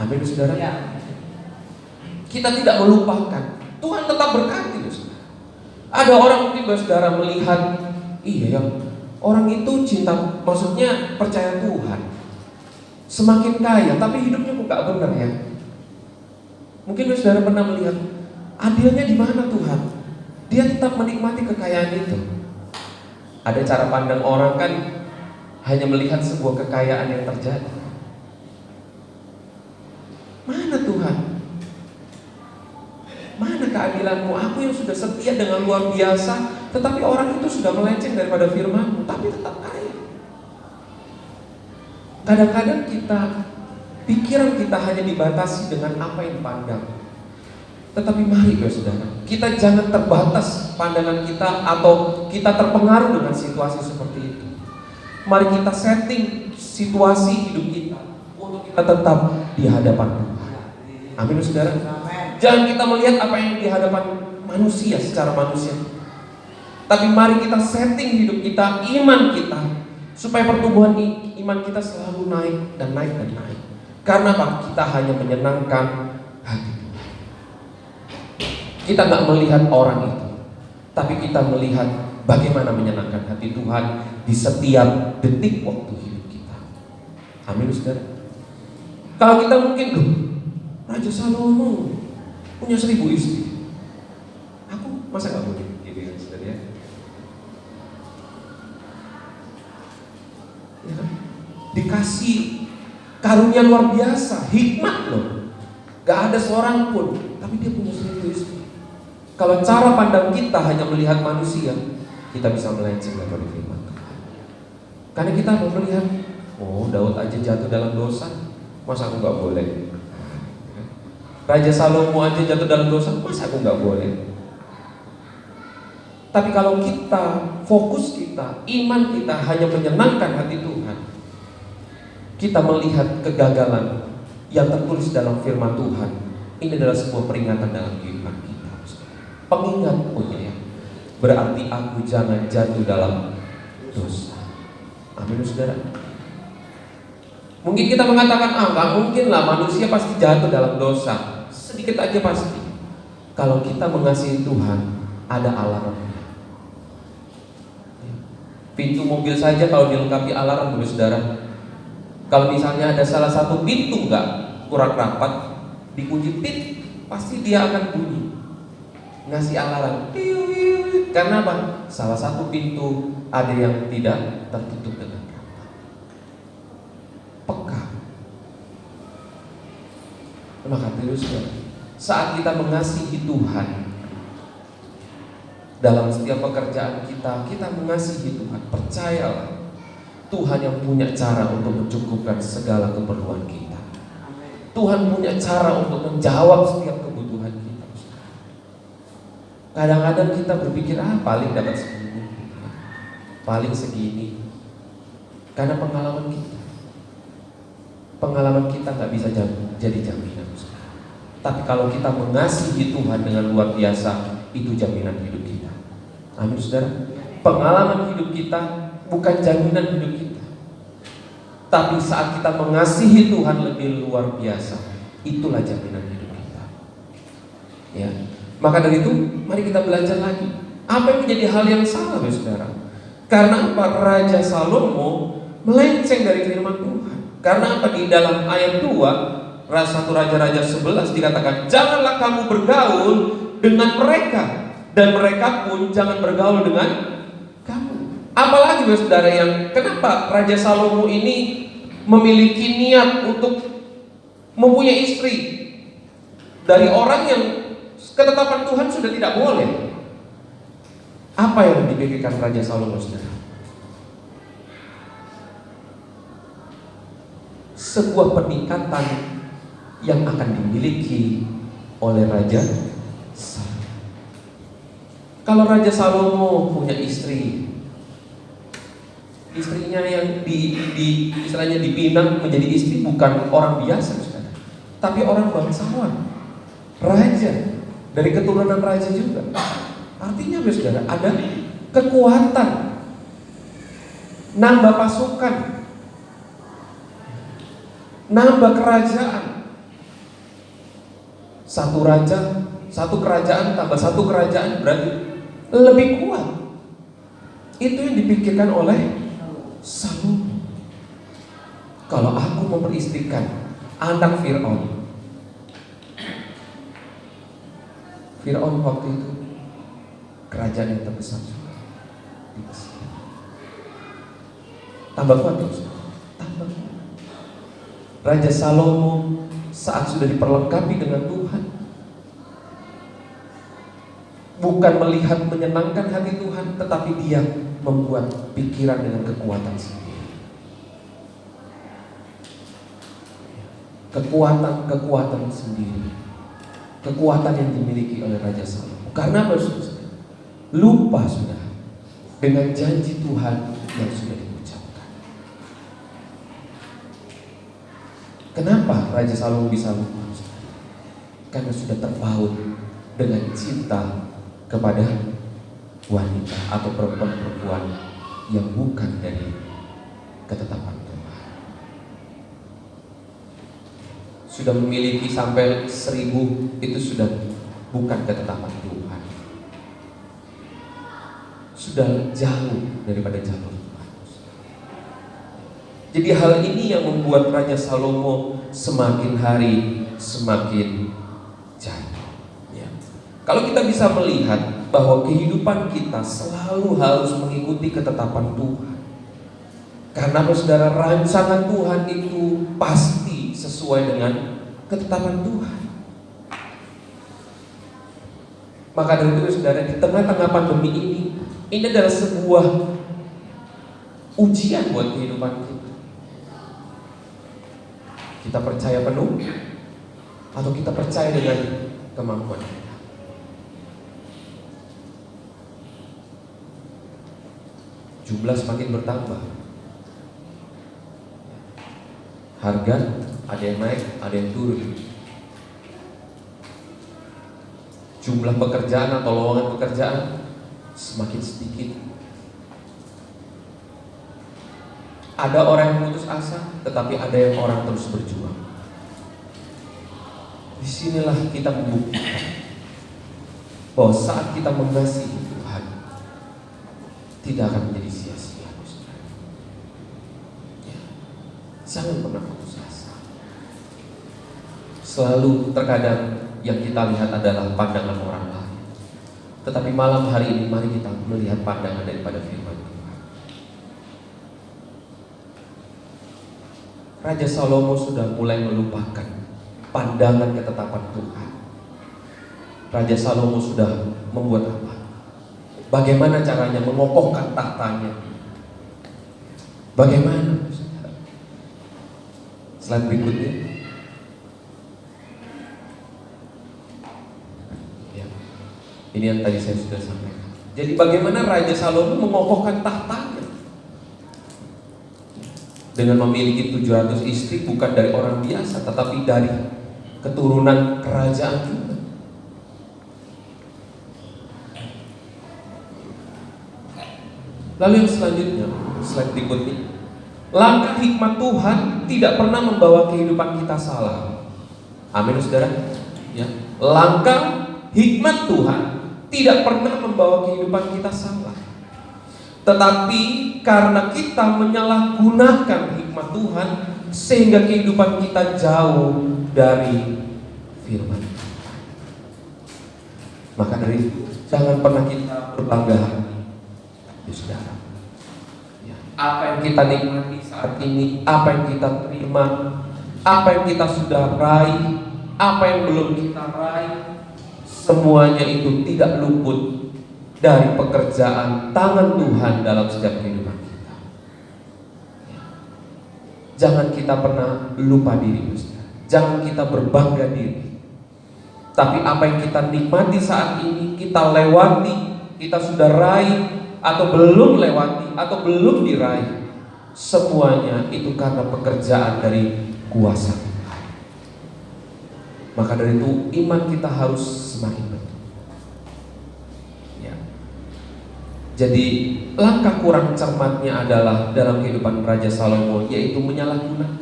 Amin, saudara. Kita tidak melupakan, Tuhan tetap berkati, saudara. Ada orang mungkin, saudara, melihat, iya ya, orang itu cinta, maksudnya percaya Tuhan, semakin kaya, tapi hidupnya kok gak benar ya. Mungkin saudara pernah melihat, adilnya di mana Tuhan? Dia tetap menikmati kekayaan itu. Ada cara pandang orang kan, hanya melihat sebuah kekayaan yang terjadi. Mana Tuhan? Mana keadilanmu? Aku yang sudah setia dengan luar biasa, tetapi orang itu sudah melenceng daripada firman-Mu, tapi tetap kaya. Kadang-kadang pikiran kita hanya dibatasi dengan apa yang dipandang. Tetapi mari, saudara, kita jangan terbatas pandangan kita atau kita terpengaruh dengan situasi seperti itu. Mari kita setting situasi hidup kita untuk kita tetap di hadapan Tuhan. Amin, saudara. Jangan kita melihat apa yang di hadapan manusia secara manusia, tapi mari kita setting hidup kita, iman kita, supaya pertumbuhan iman kita selalu naik dan naik dan naik. Karena apa? Kita hanya menyenangkan hati Tuhan. Kita nggak melihat orang itu, tapi kita melihat bagaimana menyenangkan hati Tuhan di setiap detik waktu hidup kita. Amin, saudara. Kalau kita mungkin, Raja Salomo punya 1000 istri, aku masa nggak boleh gitu ya, saudara ya? Ya kan? Dikasih karunia luar biasa, hikmat loh. Gak ada seorang pun, tapi dia punya 1000 istri. Kalau cara pandang kita hanya melihat manusia, kita bisa melenceng dari firman Tuhan. Karena kita mau melihat, oh Daud aja jatuh dalam dosa, masa aku gak boleh? Raja Salomo aja jatuh dalam dosa, masa aku gak boleh? Tapi kalau kita, fokus kita, iman kita hanya menyenangkan hati Tuhan, kita melihat kegagalan yang tertulis dalam firman Tuhan. Ini adalah sebuah peringatan dalam kehidupan kita. Pengingat punya ya. Berarti aku jangan jatuh dalam dosa. Amin, saudara. Mungkin kita mengatakan, gak mungkin lah manusia pasti jatuh dalam dosa. Sedikit aja pasti. Kalau kita mengasihi Tuhan, ada alarmnya. Pintu mobil saja kalau dilengkapi alarm, saudara. Kalau misalnya ada salah satu pintu nggak kurang rapat, dikunci tit, pasti dia akan bunyi, ngasih alarm. Karena apa? Salah satu pintu ada yang tidak tertutup dengan rapat. Peka. Maka terusnya, saat kita mengasihi Tuhan dalam setiap pekerjaan kita, kita mengasihi Tuhan. Percayalah, Tuhan yang punya cara untuk mencukupkan segala keperluan kita. Tuhan punya cara untuk menjawab setiap kebutuhan kita. Kadang-kadang kita berpikir, paling dapat segini, paling segini. Karena pengalaman kita nggak bisa jadi jaminan. Tapi kalau kita mengasihi Tuhan dengan luar biasa, itu jaminan hidup kita. Amin, saudara. Pengalaman hidup kita bukan jaminan hidup kita, tapi saat kita mengasihi Tuhan lebih luar biasa, itulah jaminan hidup kita. Ya, maka dari itu, mari kita belajar lagi. Apa yang menjadi hal yang salah, saudara? Karena apa? Raja Salomo melenceng dari firman Tuhan. Karena apa? Di dalam ayat 2, 1 Raja-Raja 11 dikatakan, janganlah kamu bergaul dengan mereka, dan mereka pun jangan bergaul dengan kamu. Apalagi saudara, yang kenapa Raja Salomo ini memiliki niat untuk mempunyai istri dari orang yang ketetapan Tuhan sudah tidak boleh? Apa yang dipikirkan Raja Salomo, saudara? Sebuah peningkatan yang akan dimiliki oleh Raja Salomo. Kalau Raja Salomo punya istri, istrinya yang istilahnya dipinang menjadi istri bukan orang biasa, saudara, tapi orang bangsawan, raja, dari keturunan raja juga. Artinya, saudara, ada kekuatan, nambah pasukan, nambah kerajaan. Satu raja, satu kerajaan tambah satu kerajaan berarti lebih kuat. Itu yang dipikirkan oleh Salomo. Kalau aku memperistrikan anak Fir'aun, Fir'aun waktu itu kerajaan yang terbesar juga di Mesir. Tambah kuat terus, tambah kuat. Raja Salomo saat sudah diperlengkapi dengan Tuhan, bukan melihat menyenangkan hati Tuhan, tetapi dia membuat pikiran dengan kekuatan sendiri. Kekuatan sendiri. Kekuatan yang dimiliki oleh Raja Salomo. Karena apa, saudara? Lupa sudah dengan janji Tuhan yang sudah diucapkan. Kenapa Raja Salomo bisa lupa? Karena sudah terpaut dengan cinta kepada wanita atau perempuan-perempuan yang bukan dari ketetapan Tuhan. sudah memiliki sampai 1000, itu sudah bukan ketetapan Tuhan. Sudah jauh daripada jalur Tuhan. Jadi hal ini yang membuat Raja Salomo semakin hari semakin jatuh. Ya. Kalau kita bisa melihat bahwa kehidupan kita selalu harus mengikuti ketetapan Tuhan. Karena saudara, rancangan Tuhan itu pasti sesuai dengan ketetapan Tuhan. Maka dari itu saudara, di tengah-tengah pandemi ini adalah sebuah ujian buat kehidupan kita. Kita percaya penuh atau kita percaya dengan kemampuan kita? Jumlah semakin bertambah, harga ada yang naik, ada yang turun. Jumlah pekerjaan atau lowongan pekerjaan semakin sedikit. Ada orang yang putus asa, tetapi ada yang orang terus berjuang. Disinilah kita membuktikan bahwa saat kita mengasihi Tuhan, tidak akan menjadi sia-sia. Ya. Jangan pernah putus asa. Selalu terkadang yang kita lihat adalah pandangan orang lain, tetapi malam hari ini mari kita melihat pandangan daripada firman Tuhan. Raja Salomo sudah mulai melupakan pandangan ketetapan Tuhan. Raja Salomo sudah membuat apa? Bagaimana caranya mengokohkan tahtanya? Bagaimana? Slide berikutnya. Ya. Ini yang tadi saya sudah sampaikan. Jadi bagaimana Raja Salomo mengokohkan tahtanya? Dengan memiliki 700 istri, bukan dari orang biasa, tetapi dari keturunan kerajaan juga. Lalu yang selanjutnya, slide berikutnya. Langkah hikmat Tuhan tidak pernah membawa kehidupan kita salah. Amin, saudara. Ya. Langkah hikmat Tuhan tidak pernah membawa kehidupan kita salah. Tetapi karena kita menyalahgunakan hikmat Tuhan, sehingga kehidupan kita jauh dari firman Tuhan. Maka dari itu, jangan pernah kita berbangga hati. Saudara, ya, apa yang kita nikmati saat ini, apa yang kita terima, apa yang kita sudah raih, apa yang belum kita raih, semuanya itu tidak luput dari pekerjaan tangan Tuhan dalam setiap kehidupan kita. Ya. Jangan kita pernah lupa diri, saudara. Jangan kita berbangga diri. Tapi apa yang kita nikmati saat ini, kita lewati, kita sudah raih, atau belum lewati, atau belum diraih, semuanya itu karena pekerjaan dari kuasa Tuhan. Maka dari itu iman kita harus semakin betul. Ya. Jadi langkah kurang cermatnya adalah dalam kehidupan Raja Salomo, yaitu menyalahgunakan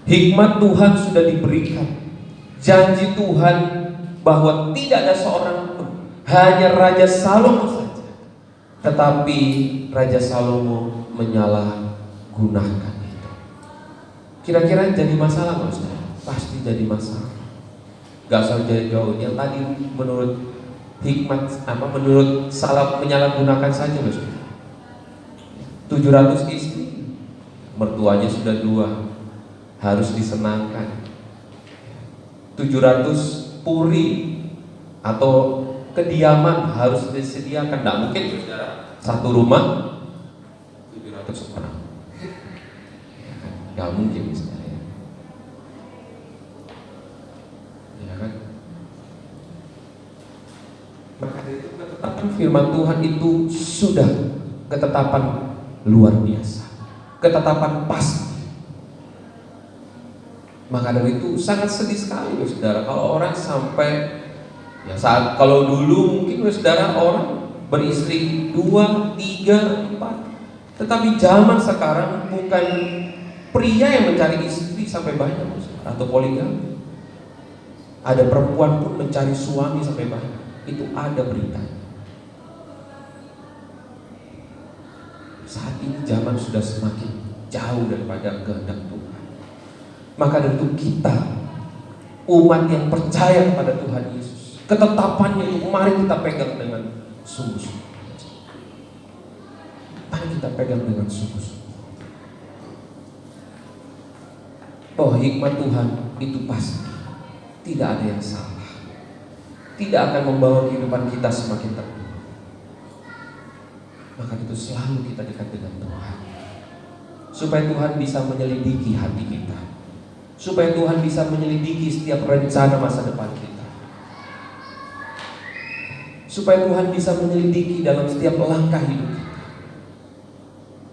hikmat Tuhan. Sudah diberikan janji Tuhan bahwa tidak ada seorang pun, hanya Raja Salomo saja. Tetapi Raja Salomo menyalahgunakan itu. Kira-kira jadi masalah nggak, saudara? Pasti jadi masalah. Gak usah jauh-jauh. Yang tadi menurut hikmat menurut salah menyalahgunakan saja, saudara. 700 istri, mertuanya sudah 2, harus disenangkan. 700 puri atau kediaman harus disediakan. Tidak mungkin, saudara, satu rumah 700 orang. Tidak mungkin, saudara. Ya kan? Maka dari itu ketetapan firman Tuhan itu sudah ketetapan luar biasa, ketetapan pasti. Maka dari itu sangat sedih sekali, saudara, kalau orang sampai kalau dulu mungkin, saudara, orang beristri 2, 3, 4. Tetapi zaman sekarang bukan pria yang mencari istri sampai banyak, saudara. atau poligami. Ada perempuan pun mencari suami sampai banyak. Itu ada berita. Saat ini zaman sudah semakin jauh daripada kehendak Tuhan. Maka dari itu kita, umat yang percaya kepada Tuhan Yesus, ketetapannya itu mari kita pegang dengan sungguh-sungguh. Mari kita pegang dengan sungguh-sungguh. Bahwa hikmat Tuhan itu pasti tidak ada yang salah, tidak akan membawa kehidupan kita semakin terpuruk. Maka itu selalu kita dekat dengan Tuhan, supaya Tuhan bisa menyelidiki hati kita, supaya Tuhan bisa menyelidiki setiap rencana masa depan kita, supaya Tuhan bisa menyelidiki dalam setiap langkah hidup kita.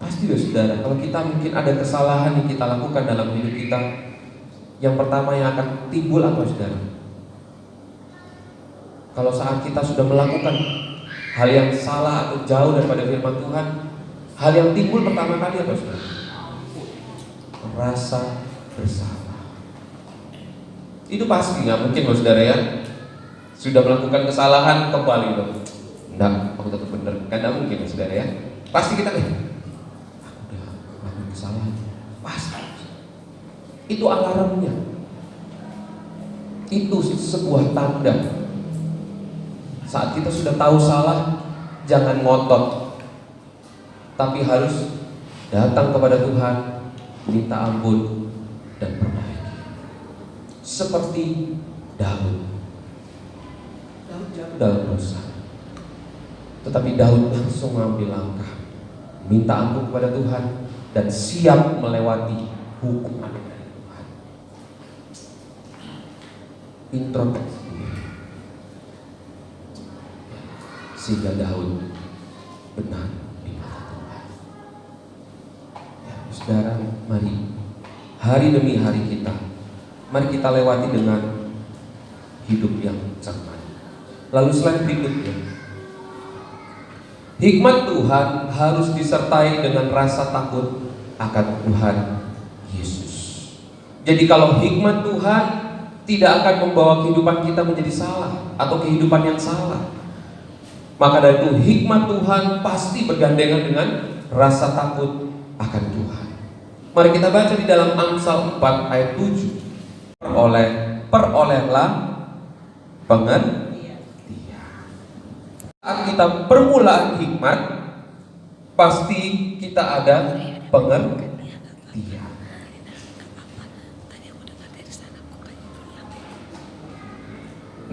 Pasti ya saudara, kalau kita mungkin ada kesalahan yang kita lakukan dalam hidup kita, yang pertama yang akan timbul apa saudara? Kalau saat kita sudah melakukan hal yang salah atau jauh daripada firman Tuhan, hal yang timbul pertama kali apa saudara? Rasa bersalah. Itu pasti, nggak mungkin loh saudara ya. Sudah melakukan kesalahan kembali loh. Enggak, aku tetap benar. Kan tidak mungkin ya saudara ya. Pasti kita aku udah melakukan kesalahan. Pasti. Itu alarmnya. Itu sebuah tanda. Saat kita sudah tahu salah, jangan ngotot, tapi harus datang kepada Tuhan, minta ampun dan perbaiki. Seperti Daud dalam dosa, tetapi Daud langsung mengambil langkah, minta ampun kepada Tuhan dan siap melewati hukuman dari Tuhan. Introspeksi sehingga Daud benar di mata Tuhan. Ya, saudara, mari hari demi hari kita, mari kita lewati dengan hidup yang cermat. Lalu slide berikutnya, hikmat Tuhan harus disertai dengan rasa takut akan Tuhan Yesus. Jadi kalau hikmat Tuhan tidak akan membawa kehidupan kita menjadi salah atau kehidupan yang salah, maka dari itu hikmat Tuhan pasti bergandengan dengan rasa takut akan Tuhan. Mari kita baca di dalam Amsal 4 ayat 7. Perolehlah pengertian. Saat kita permulaan hikmat, pasti kita ada pengertian.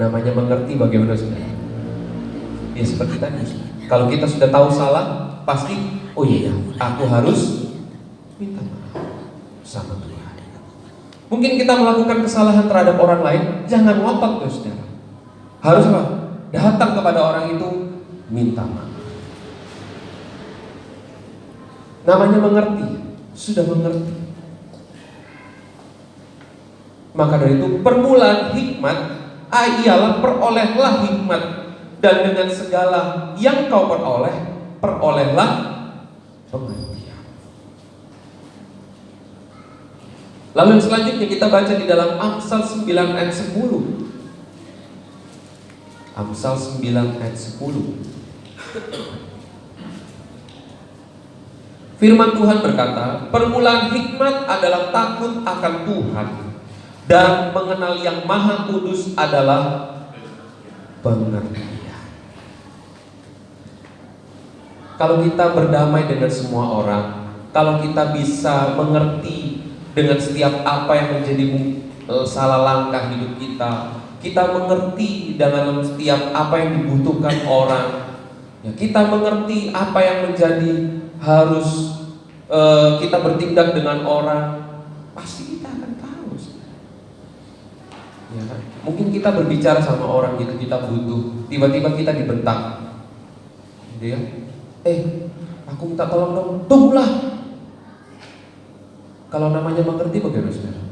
Namanya mengerti bagaimana saudara? Ya seperti tadi, kalau kita sudah tahu salah, pasti oh iya, aku harus minta maaf sama Tuhan. Mungkin kita melakukan kesalahan terhadap orang lain, jangan ngotot ya saudara. Harus apa? Datang kepada orang itu, minta maaf. Namanya mengerti, sudah mengerti. Maka dari itu permulaan hikmat ialah perolehlah hikmat, dan dengan segala yang kau perolehlah pengertian. Lalu yang selanjutnya kita baca di dalam Amsal 9 ayat 10. Amsal 9 ayat 10. Firman Tuhan berkata, permulaan hikmat adalah takut akan Tuhan, dan mengenal yang Maha Kudus adalah pengertian. Kalau kita berdamai dengan semua orang, kalau kita bisa mengerti dengan setiap apa yang menjadi salah langkah hidup kita, kita mengerti dalam setiap apa yang dibutuhkan orang, ya, kita mengerti apa yang menjadi harus kita bertindak dengan orang, pasti kita akan tahu. Ya kan? Mungkin kita berbicara sama orang gitu, kita butuh, tiba-tiba kita dibentak, gitu ya. Aku minta tolong dong, tunggulah. Kalau namanya mengerti bagaimana saudara?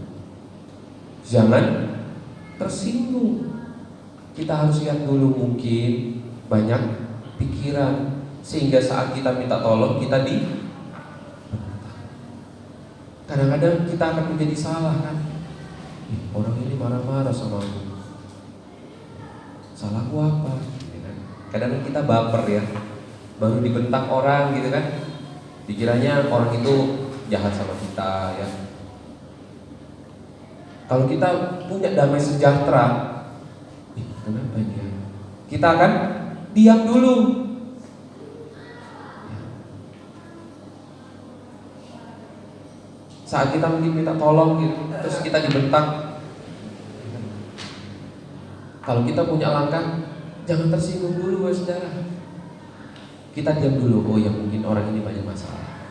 Jangan tersinggung. Kita harus lihat dulu, mungkin banyak pikiran sehingga saat kita minta tolong kita kadang-kadang kita akan menjadi salah kan? Orang ini marah-marah sama aku, salahku apa? Kadang kita baper ya, baru dibentak orang gitu kan, dikiranya orang itu jahat sama kita ya. Kalau kita punya damai sejahtera, kenapa dia? Kita akan diam dulu. Saat kita mungkin minta tolong gitu, terus kita dibentak. Kalau kita punya langkah, jangan tersinggung dulu saudara. Kita diam dulu. Oh ya, mungkin orang ini banyak masalah.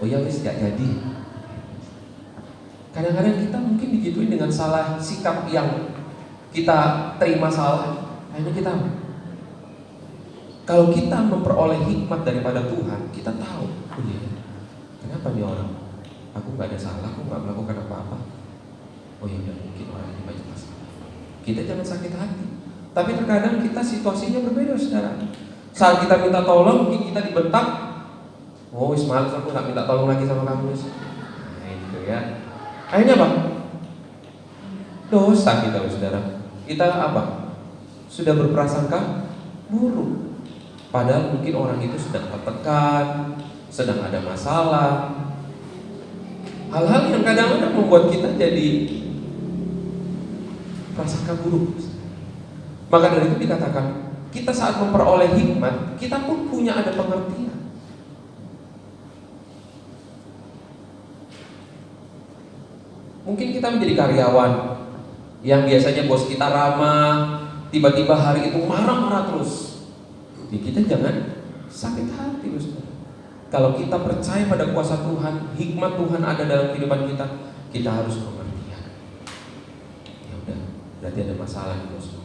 Oh ya wis, gak jadi. Kadang-kadang kita mungkin digituin dengan salah sikap yang kita terima salah. Akhirnya kita, kalau kita memperoleh hikmat daripada Tuhan, kita tahu, oh iya, kenapa nih orang? Aku gak ada salah, aku gak melakukan apa-apa. Oh ya udah, mungkin orang ini banyak masalah. Kita jangan sakit hati. Tapi terkadang kita situasinya berbeda saudara. Saat kita minta tolong, mungkin kita dibentak. Oh wis males, aku gak minta tolong lagi sama kamu. Nah itu ya. Akhirnya apa? Dosa kita saudara. Kita apa? Sudah berprasangka buruk. Padahal mungkin orang itu sedang tertekan, sedang ada masalah. Hal-hal yang kadang-kadang membuat kita jadi prasangka buruk. Maka dari itu dikatakan, kita saat memperoleh hikmat, kita pun punya ada pengertian. Mungkin kita menjadi karyawan yang biasanya bos kita ramah, tiba-tiba hari itu marah-marah terus. Jadi kita jangan sakit hati, saudara. Kalau kita percaya pada kuasa Tuhan, hikmat Tuhan ada dalam kehidupan kita, kita harus pengertian. Ya udah, berarti ada masalah di bos.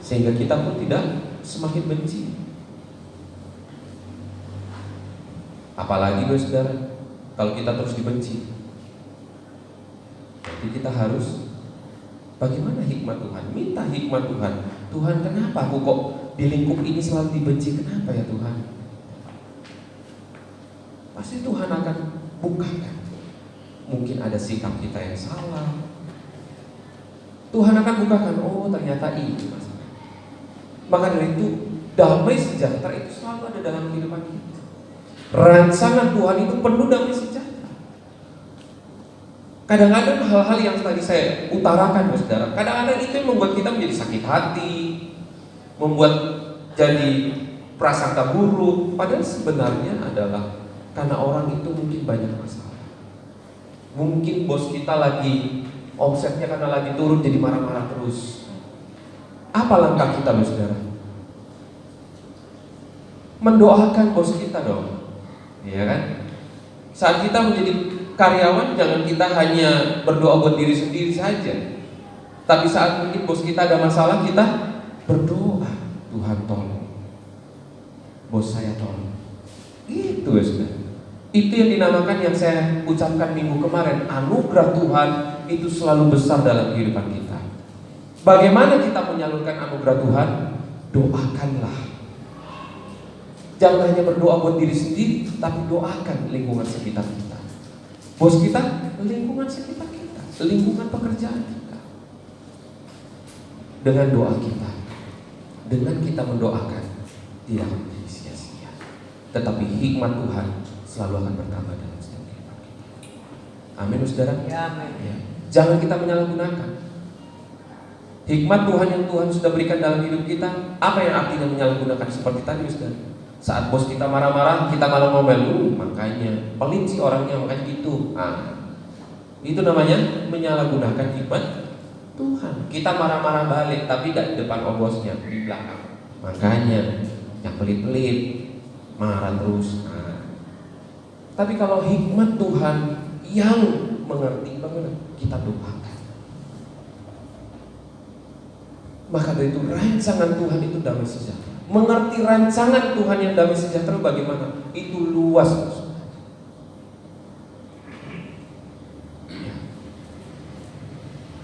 Sehingga kita pun tidak semakin benci. Apalagi saudara, kalau kita terus dibenci, berarti kita harus bagaimana hikmat Tuhan? Minta hikmat Tuhan. Tuhan, kenapa aku kok di lingkup ini selalu dibenci? Kenapa ya Tuhan? Pasti Tuhan akan bukakan. Mungkin ada sikap kita yang salah. Tuhan akan bukakan, oh ternyata ini masalah. Maka dari itu, damai sejahtera itu selalu ada dalam kehidupan kita. Rancangan Tuhan itu penuh damai sejahtera. Kadang-kadang hal-hal yang tadi saya utarakan, saudara, kadang-kadang itu yang membuat kita menjadi sakit hati, membuat jadi prasangka buruk. Padahal sebenarnya adalah karena orang itu mungkin banyak masalah. Mungkin bos kita lagi omsetnya karena lagi turun jadi marah-marah terus. Apa langkah kita, saudara? Mendoakan bos kita dong, ya kan? Saat kita menjadi karyawan, jangan kita hanya berdoa buat diri sendiri saja. Tapi saat mungkin bos kita ada masalah, kita berdoa, Tuhan tolong, bos saya tolong. Itu ya saudara. Itu yang dinamakan, yang saya ucapkan minggu kemarin, anugerah Tuhan itu selalu besar dalam kehidupan kita. Bagaimana kita menyalurkan anugerah Tuhan? Doakanlah. Jangan hanya berdoa buat diri sendiri, tapi doakan lingkungan sekitar kita. Bos kita, lingkungan sekitar kita, lingkungan pekerjaan kita. Dengan doa kita, dengan kita mendoakan, tidak akan menjadi sia-sia. Tetapi hikmat Tuhan selalu akan bertambah dalam setiap kehidupan kita. Amin, saudara. Ya, amin. Ya. Jangan kita menyalahgunakan hikmat Tuhan yang Tuhan sudah berikan dalam hidup kita. Apa yang artinya menyalahgunakan? Seperti tadi, saudara, saat bos kita marah-marah, kita malah ngomel, makanya pelit sih orangnya, makanya gitu. Itu namanya menyalahgunakan hikmat Tuhan. Kita marah-marah balik, tapi tidak di depan bosnya, di belakang. Makanya yang pelit-pelit, marah terus. Tapi kalau hikmat Tuhan yang mengerti, bagaimana? Kita doakan. Maka dari itu rancangan Tuhan itu damai sejahtera. Mengerti rancangan Tuhan yang damai sejahtera bagaimana? Itu luas.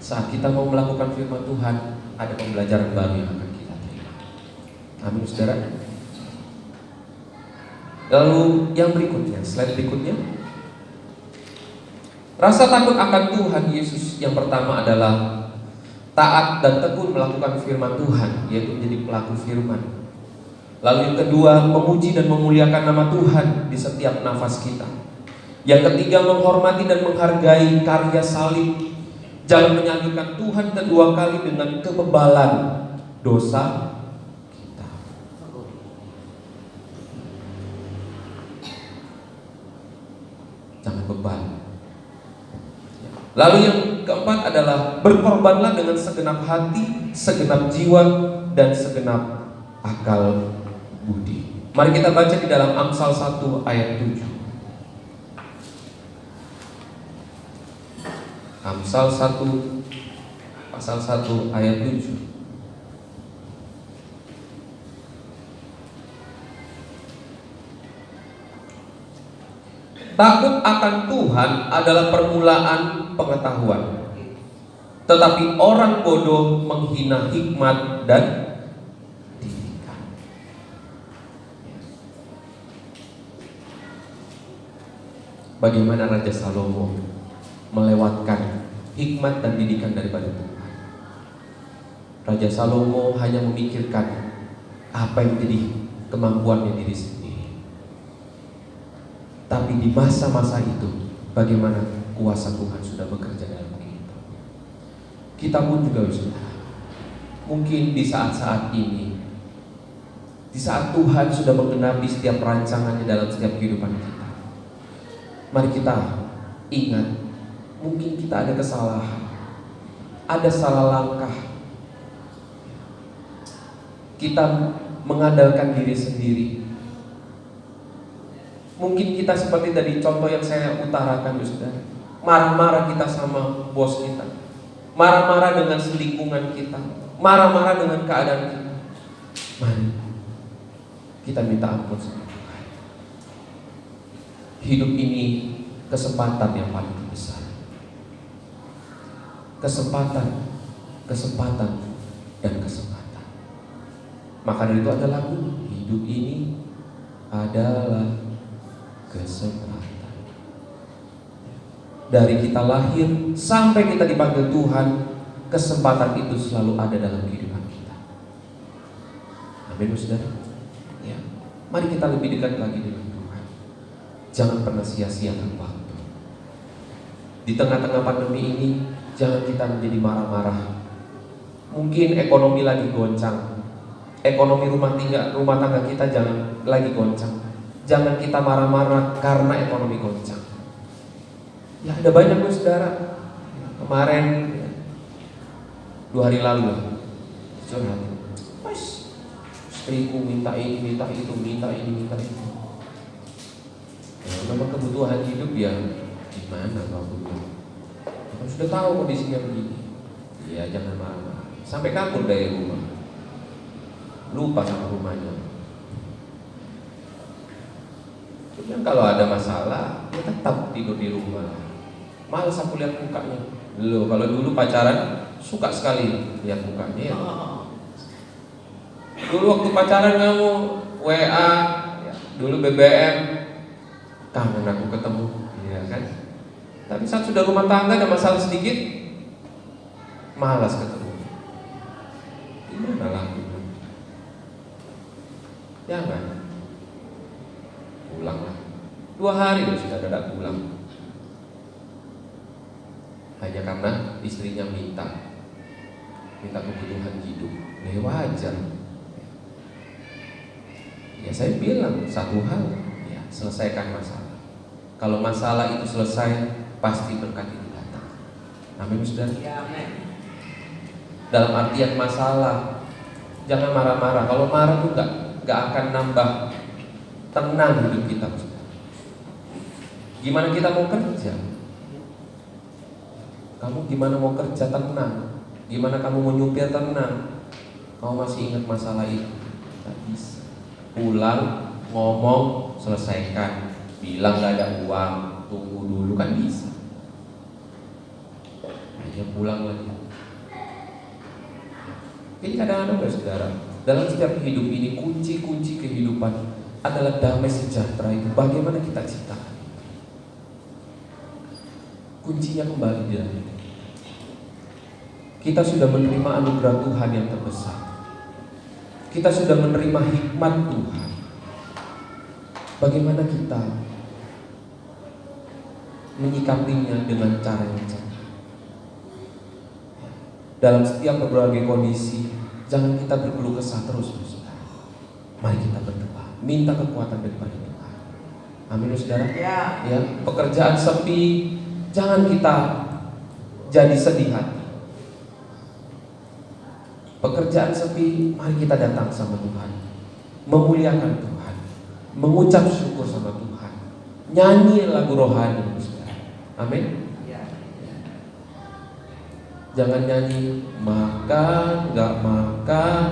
Saat kita mau melakukan firman Tuhan, ada pembelajaran baru yang akan kita terima. Amin, saudara. Lalu yang berikutnya, slide berikutnya. Rasa takut akan Tuhan Yesus yang pertama adalah taat dan tekun melakukan firman Tuhan, yaitu menjadi pelaku firman. Lalu yang kedua, memuji dan memuliakan nama Tuhan di setiap nafas kita. Yang ketiga, menghormati dan menghargai karya salib. Jangan menyalibkan Tuhan kedua kali dengan kebebalan dosa kita. Jangan bebal. Lalu yang keempat adalah berkorbanlah dengan segenap hati, segenap jiwa, dan segenap akal budi. Mari kita baca di dalam Amsal 1 ayat 7. Amsal 1 pasal 1 ayat 7. Takut akan Tuhan adalah permulaan pengetahuan, tetapi orang bodoh menghina hikmat dan didikan. Bagaimana Raja Salomo melewatkan hikmat dan didikan daripada Tuhan. Raja Salomo hanya memikirkan apa yang menjadi kemampuannya diri sendiri. Tapi di masa-masa itu, bagaimana kuasa Tuhan sudah bekerja dalam kita. Kita pun juga saudara, mungkin di saat-saat ini, di saat Tuhan sudah menggenapi setiap rancangannya dalam setiap kehidupan kita, mari kita ingat, mungkin kita ada kesalahan, ada salah langkah. Kita mengandalkan diri sendiri. Mungkin kita seperti tadi contoh yang saya utarakan, saudara. Marah-marah kita sama bos kita, marah-marah dengan selingkungan kita, marah-marah dengan keadaan kita. Mari kita minta ampun sama Tuhan. Hidup ini kesempatan yang paling besar. Kesempatan, dan kesempatan. Maka dari itu ada lagu, hidup ini adalah kesempatan. Dari kita lahir sampai kita dipanggil Tuhan, kesempatan itu selalu ada dalam kehidupan kita. Amin, saudara. Ya, mari kita lebih dekat lagi dengan Tuhan. Jangan pernah sia-siakan waktu. Di tengah-tengah pandemi ini, jangan kita menjadi marah-marah. Mungkin ekonomi lagi goncang, ekonomi rumah tangga kita jangan lagi goncang. Jangan kita marah-marah karena ekonomi goncang. Ya ada banyak loh saudara. Kemarin 2 hari lalu curhat. Istriku minta ini, minta itu, minta ini, minta itu. Ya, memang kebutuhan hidup ya gimana kalau begitu. Kamu sudah tahu kondisinya begini. Ya jangan marah-marah. Sampai kabur dari rumah. Lupa sama rumahnya. Yang kalau ada masalah, ya tetap tidur di rumah. Malas aku lihat mukanya. Loh, kalau dulu pacaran suka sekali lihat mukanya ya. Dulu waktu pacaran kamu WA, ya, dulu BBM, kangen aku ketemu, ya kan? Tapi saat sudah rumah tangga ada masalah sedikit, malas ketemu. Gimana lagi? Jangan. Pulanglah 2 hari loh sudah ada pulang. Hanya karena istrinya minta kebutuhan hidup. Ya wajar. Ya saya bilang satu hal, ya selesaikan masalah. Kalau masalah itu selesai, pasti berkat itu datang. Amin, saudara. Dalam artian masalah, jangan marah-marah. Kalau marah tuh nggak akan nambah tenang hidup kita. Gimana kita mau kerja? Kamu gimana mau kerja tenang? Gimana kamu mau nyupir tenang? Kamu masih ingat masalah itu? Tak bisa. Pulang, ngomong, selesaikan. Bilang gak ada uang, tunggu dulu, kan bisa. Hanya pulang lagi. Jadi kadang-kadang saudara, dalam setiap hidup ini kunci-kunci kehidupan adalah damai sejahtera itu. Bagaimana kita ciptakan? Kuncinya kembali di dalam ini. Kita sudah menerima anugerah Tuhan yang terbesar. Kita sudah menerima hikmat Tuhan. Bagaimana kita menyikapinya dengan cara yang cerdas? Dalam setiap berbagai kondisi, jangan kita berkeluh kesah terus, saudara. Mari kita berdoa, minta kekuatan daripada Tuhan. Amin, saudara. Ya, pekerjaan sepi, jangan kita jadi sedih hati. Pekerjaan sepi, mari kita datang sama Tuhan, memuliakan Tuhan, mengucap syukur sama Tuhan, nyanyi lagu rohani, saudara. Amin. Jangan nyanyi makan, gak makan,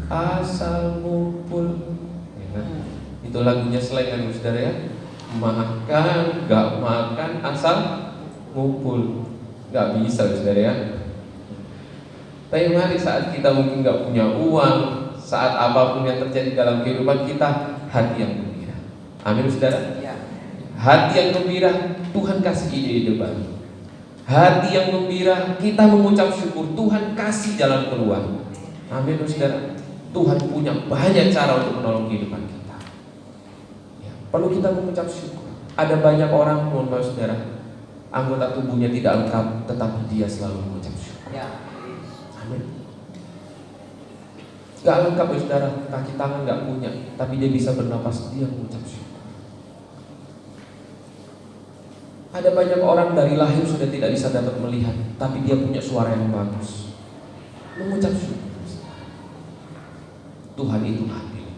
asal ngumpul. Ya kan? Itu lagunya selengan, saudara ya. Makan, gak makan, asal ngumpul. Gak bisa, saudara ya. Tapi mari saat kita mungkin gak punya uang, saat apapun yang terjadi dalam kehidupan kita, hati yang gembira. Amin, saudara. Hati yang gembira, Tuhan kasih ide-ide baru. Hati yang gembira, kita mengucap syukur, Tuhan kasih jalan keluar. Amin, saudara. Tuhan punya banyak cara untuk menolong kehidupan kita. Ya, perlu kita mengucap syukur. Ada banyak orang, mohon maaf saudara, anggota tubuhnya tidak lengkap, tetapi dia selalu mengucap syukur. Amin. Gak lengkap ya saudara, kaki tangan gak punya, tapi dia bisa bernapas, dia mengucap syukur. Ada banyak orang dari lahir sudah tidak bisa dapat melihat, tapi dia punya suara yang bagus. Mengucap syukur. Tuhan itu adil.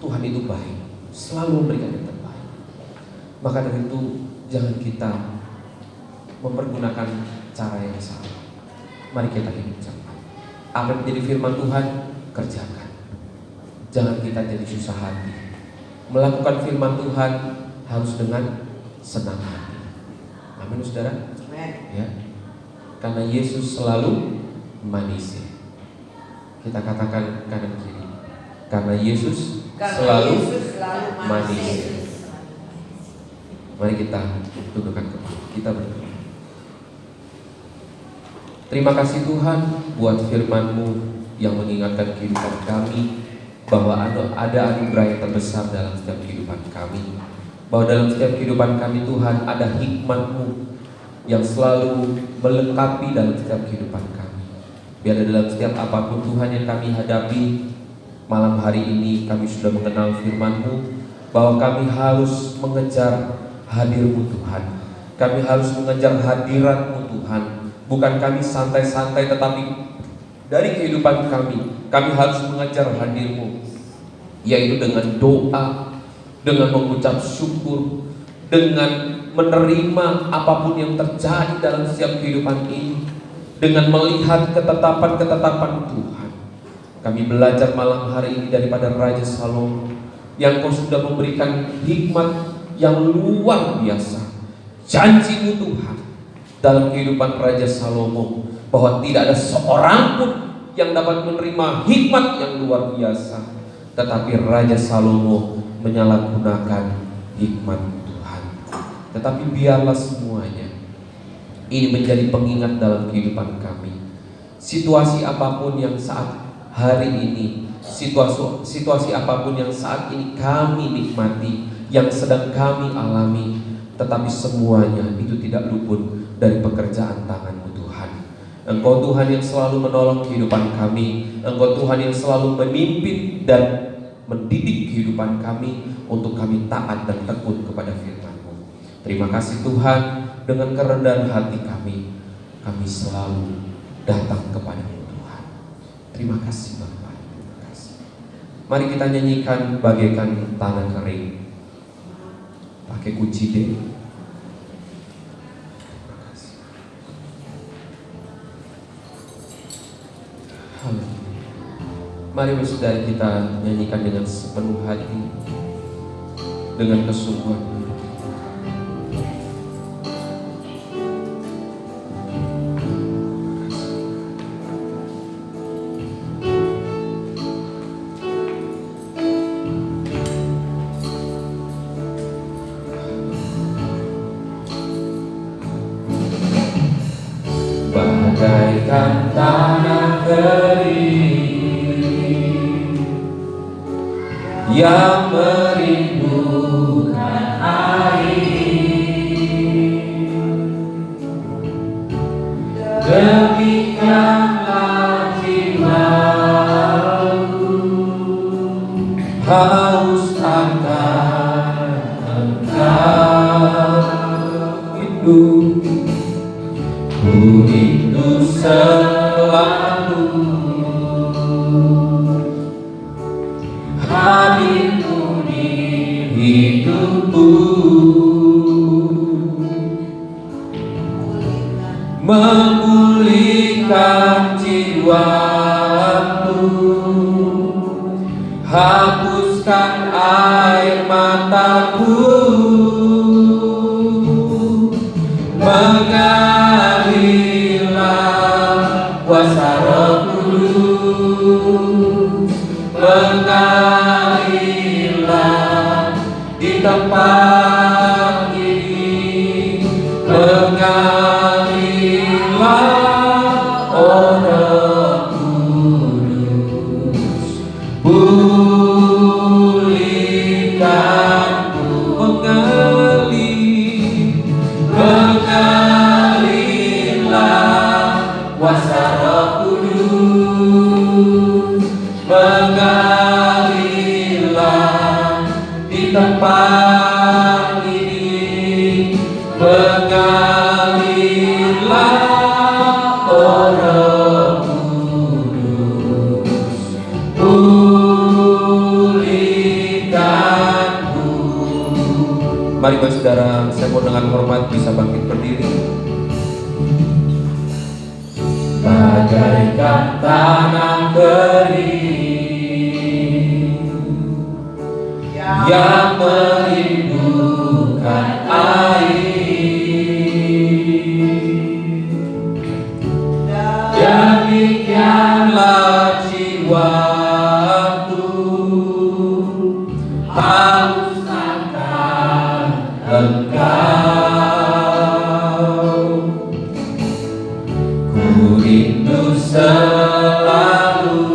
Tuhan itu baik, selalu memberikan yang terbaik. Maka dari itu jangan kita mempergunakan cara yang salah. Mari kita hidup cepat. Apa yang menjadi firman Tuhan, kerjakan. Jangan kita jadi susah hati. Melakukan firman Tuhan harus dengan senang hati. Amin, saudara. Ya. Karena Yesus selalu manis. Kita katakan kanan kiri. Karena Yesus selalu manis. Mari kita tundukkan kepala. Kita berdoa. Terima kasih Tuhan buat firman-Mu yang mengingatkan kehidupan kami bahwa ada anugerah yang terbesar dalam setiap kehidupan kami. Bahwa dalam setiap kehidupan kami Tuhan ada hikmat-Mu yang selalu melengkapi dalam setiap kehidupan kami. Biar dalam setiap apapun Tuhan yang kami hadapi, malam hari ini kami sudah mengenal firman-Mu bahwa kami harus mengejar hadir-Mu Tuhan. Kami harus mengejar hadirat-Mu Tuhan. Bukan kami santai-santai, tetapi dari kehidupan kami harus mengejar hadir-Mu, yaitu dengan doa, dengan mengucap syukur, dengan menerima apapun yang terjadi dalam setiap kehidupan ini, dengan melihat ketetapan-ketetapan Tuhan. Kami belajar malam hari ini daripada Raja Salomo yang Kau sudah memberikan hikmat yang luar biasa. Janji-Mu Tuhan dalam kehidupan Raja Salomo bahwa tidak ada seorang pun yang dapat menerima hikmat yang luar biasa, tetapi Raja Salomo menyalahgunakan hikmat Tuhan. Tetapi biarlah semuanya ini menjadi pengingat dalam kehidupan kami. Situasi apapun yang saat hari ini, situasi apapun yang saat ini kami nikmati, yang sedang kami alami, tetapi semuanya itu tidak luput dari pekerjaan tangan-Mu Tuhan. Engkau Tuhan yang selalu menolong kehidupan kami. Engkau Tuhan yang selalu memimpin dan mendidik kehidupan kami untuk kami taat dan tekun kepada firman-Mu. Terima kasih Tuhan, dengan kerendahan hati kami selalu datang kepada-Mu Tuhan. Terima kasih Bapa. Terima kasih. Mari kita nyanyikan bagaikan tanah kering. Pakai kunci D. Terima kasih. Haleluya. Mari saudara kita nyanyikan dengan sepenuh hati, dengan kesungguhan. bagaikan tanah kering yang merindukan air. Demikianlah jiwaku haus akan Engkau. Rindu, ku rindu selalu hadirmu di hidupku, memulihkan jiwaku, hapuskan air mataku, mengalirlah kuasa Roh Kudus, mengalirlah di tempat ini, mengalirlah oh Roh Kudus, pulihkanku, mengalirlah kuasa Roh Kudus, mengalirlah di tempat ini, mengalirlah oh Roh Kudus, pulihkanku. Mari saudara, saya mau dengan hormat bisa bangkit berdiri. Bagaikan tanah kering yang merindukan air, demikianlah jiwaku haus akan Engkau. Ku rindu selalu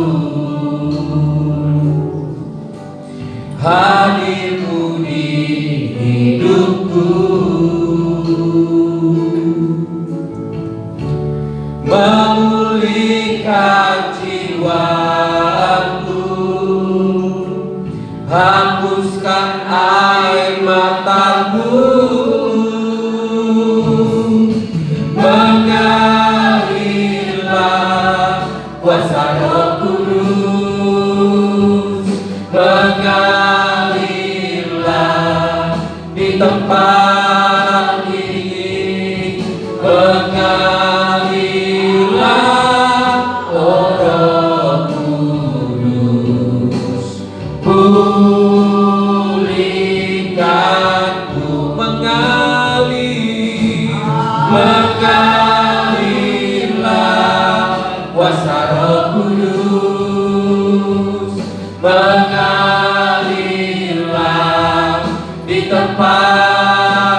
hadirmu di hidupku, memulihkan jiwaku, hapuskan air mataku, mengalirlah kuasa Roh Kudus, mengalirlah di tempat ini, mengalirlah oh Roh Kudus, pulihkanku, mengalirlah kuasa Roh Kudus, mengalirlah di tempat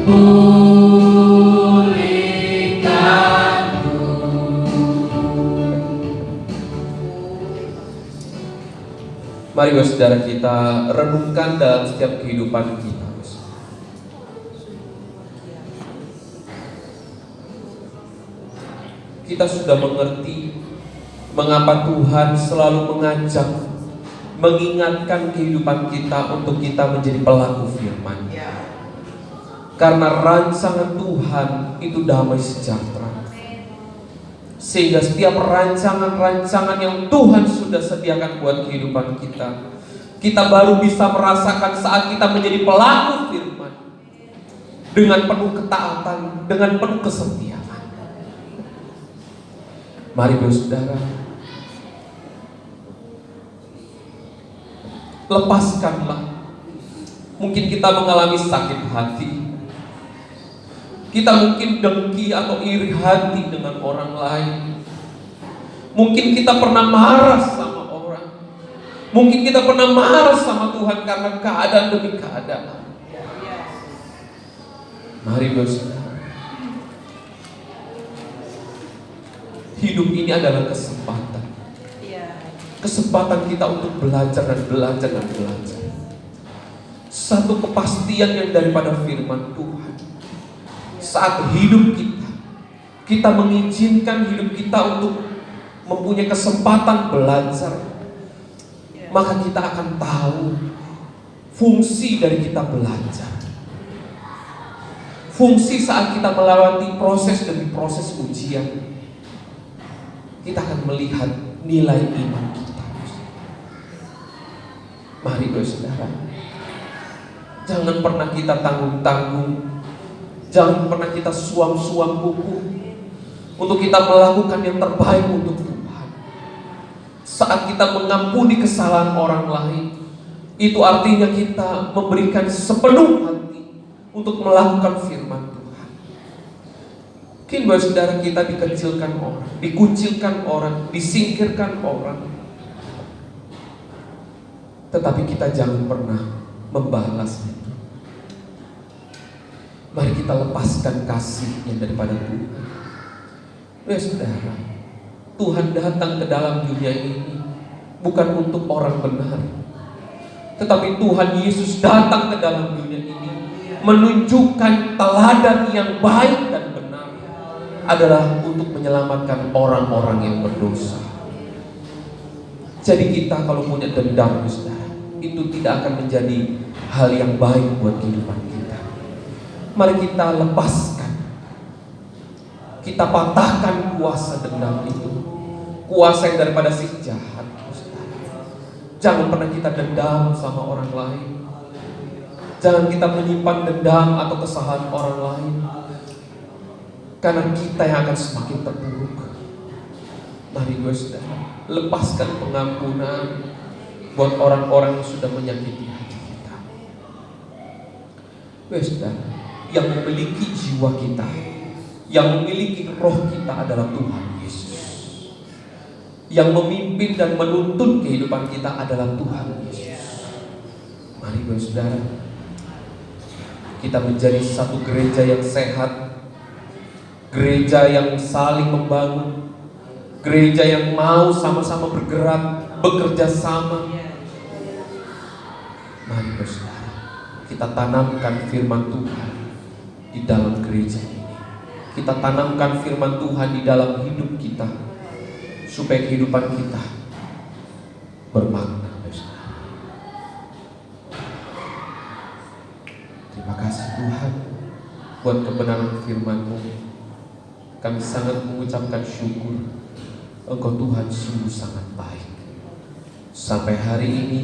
Mari saudara kita renungkan dalam setiap kehidupan kita. Kita sudah mengerti mengapa Tuhan selalu mengajak, mengingatkan kehidupan kita untuk kita menjadi pelaku firman. Karena rancangan Tuhan itu damai sejahtera. Sehingga setiap rancangan-rancangan yang Tuhan sudah sediakan buat kehidupan kita, kita baru bisa merasakan saat kita menjadi pelaku firman dengan penuh ketaatan, dengan penuh kesetiaan. Mari saudara, lepaskanlah. Mungkin kita mengalami sakit hati, kita mungkin dengki atau iri hati dengan orang lain. Mungkin kita pernah marah sama orang. Mungkin kita pernah marah sama Tuhan karena keadaan demi keadaan. Mari saudara, hidup ini adalah kesempatan. Kesempatan kita untuk belajar dan belajar dan belajar. Satu kepastian yang daripada firman Tuhan. Saat hidup kita mengizinkan hidup kita untuk mempunyai kesempatan belajar, maka kita akan tahu fungsi dari kita belajar. Fungsi saat kita melewati proses demi proses ujian, kita akan melihat nilai iman kita. Mari saudara, jangan pernah kita tanggung-tanggung. Jangan pernah kita suam-suam buku untuk kita melakukan yang terbaik untuk Tuhan. Saat kita mengampuni kesalahan orang lain, itu artinya kita memberikan sepenuh hati untuk melakukan firman Tuhan. Mungkin saudara kita dikecilkan orang, dikucilkan orang, disingkirkan orang, tetapi kita jangan pernah membalasnya. Mari kita lepaskan kasih yang daripada Tuhan. Saudara, Tuhan datang ke dalam dunia ini bukan untuk orang benar, tetapi Tuhan Yesus datang ke dalam dunia ini menunjukkan teladan yang baik dan benar adalah untuk menyelamatkan orang-orang yang berdosa. Jadi kita kalau punya dendam, saudara, itu tidak akan menjadi hal yang baik buat kehidupan kita. Mari kita lepaskan, kita patahkan kuasa dendam itu, kuasa yang daripada si jahat. Jangan pernah kita dendam sama orang lain. Jangan kita menyimpan dendam atau kesalahan orang lain, karena kita yang akan semakin terpuruk. Mari saudara, lepaskan pengampunan buat orang-orang yang sudah menyakiti hati kita. Saudara, yang memiliki jiwa kita, yang memiliki roh kita adalah Tuhan Yesus. Yang memimpin dan menuntun kehidupan kita adalah Tuhan Yesus. Mari saudara, kita menjadi satu gereja yang sehat, gereja yang saling membangun, gereja yang mau sama-sama bergerak, bekerja sama. Mari saudara, kita tanamkan firman Tuhan di dalam gereja ini. Kita tanamkan firman Tuhan di dalam hidup kita, supaya kehidupan kita bermakna. Terima kasih Tuhan buat kebenaran firman-Mu. Kami sangat mengucapkan syukur, Engkau Tuhan sungguh sangat baik. Sampai hari ini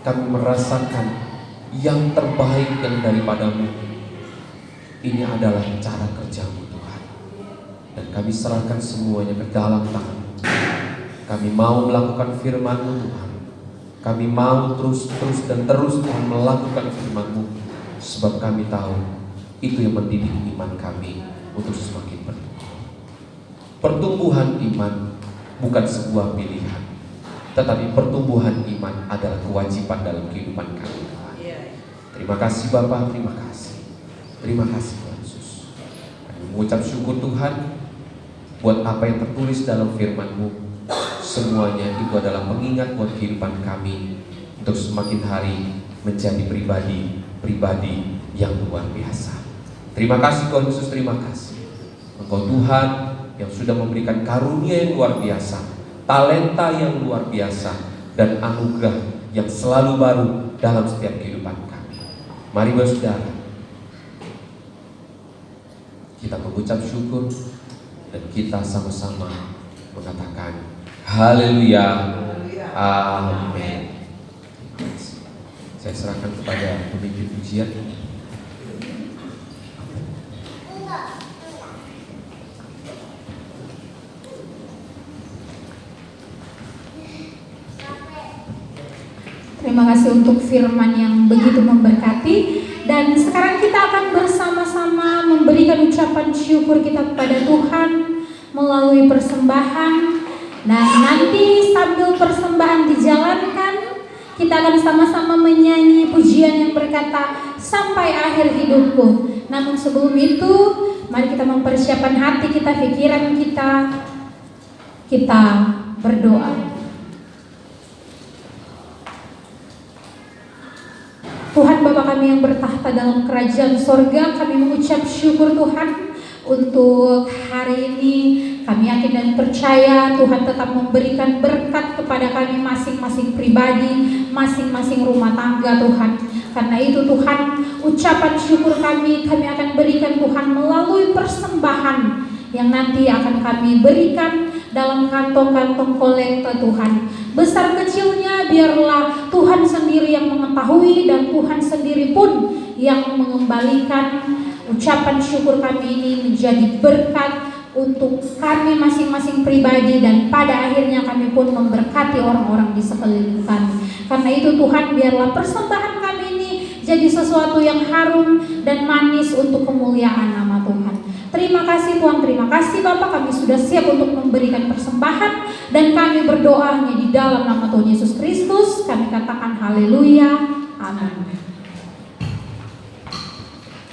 kami merasakan yang terbaik yang daripada-Mu. Ini adalah cara kerja-Mu Tuhan, dan kami serahkan semuanya ke dalam tangan-Mu. Kami mau melakukan firman-Mu Tuhan. Kami mau terus Tuhan melakukan firman-Mu, sebab kami tahu itu yang mendidik iman kami untuk semakin bertumbuh. Pertumbuhan iman bukan sebuah pilihan, tetapi pertumbuhan iman adalah kewajiban dalam kehidupan kami Tuhan. Terima kasih Bapa, terima kasih. Terima kasih Tuhan Yesus. Kami mengucap syukur Tuhan buat apa yang tertulis dalam firman-Mu. Semuanya itu adalah pengingat buat kehidupan kami untuk semakin hari menjadi pribadi yang luar biasa. Terima kasih Tuhan Yesus, terima kasih. Engkau Tuhan yang sudah memberikan karunia yang luar biasa, talenta yang luar biasa, dan anugerah yang selalu baru dalam setiap kehidupan kami. Mari saudara, kita mengucap syukur dan kita sama-sama mengatakan haleluya, amin. Saya serahkan kepada pemimpin pujian. Terima kasih untuk firman yang begitu memberkati. Dan sekarang kita akan bersama-sama memberikan ucapan syukur kita kepada Tuhan melalui persembahan. Dan nanti sambil persembahan dijalankan, kita akan sama-sama menyanyi pujian yang berkata sampai akhir hidupku. Namun sebelum itu, mari kita mempersiapkan hati kita, pikiran kita berdoa. Tuhan Bapa kami yang bertahta dalam kerajaan sorga, kami mengucap syukur Tuhan untuk hari ini. Kami yakin dan percaya Tuhan tetap memberikan berkat kepada kami masing-masing pribadi, masing-masing rumah tangga Tuhan. Karena itu Tuhan, ucapan syukur kami akan berikan Tuhan melalui persembahan yang nanti akan kami berikan dalam kantong-kantong kolekta Tuhan. Besar kecilnya biarlah Tuhan sendiri yang mengetahui, dan Tuhan sendiri pun yang mengembalikan ucapan syukur kami ini menjadi berkat untuk kami masing-masing pribadi, dan pada akhirnya kami pun memberkati orang-orang di sekeliling kami. Karena itu Tuhan, biarlah persembahan kami ini jadi sesuatu yang harum dan manis untuk kemuliaan nama Tuhan. Terima kasih Tuhan, terima kasih Bapak, kami sudah siap untuk memberikan persembahan, dan kami berdoa hanya di dalam nama Tuhan Yesus Kristus. Kami katakan haleluya, amin.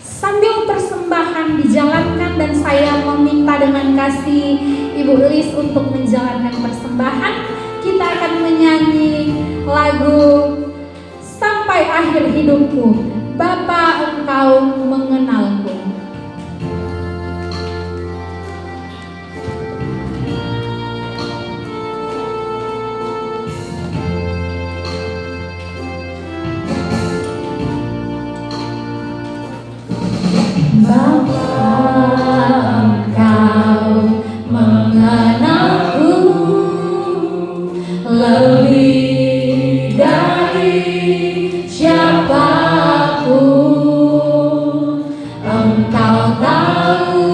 Sambil persembahan dijalankan dan saya meminta dengan kasih Ibu Lis untuk menjalankan persembahan, kita akan menyanyi lagu Sampai Akhir Hidupku, Bapa Engkau Mengenalku. Bapa Engkau mengenalku lebih dari siapapun. Engkau tahu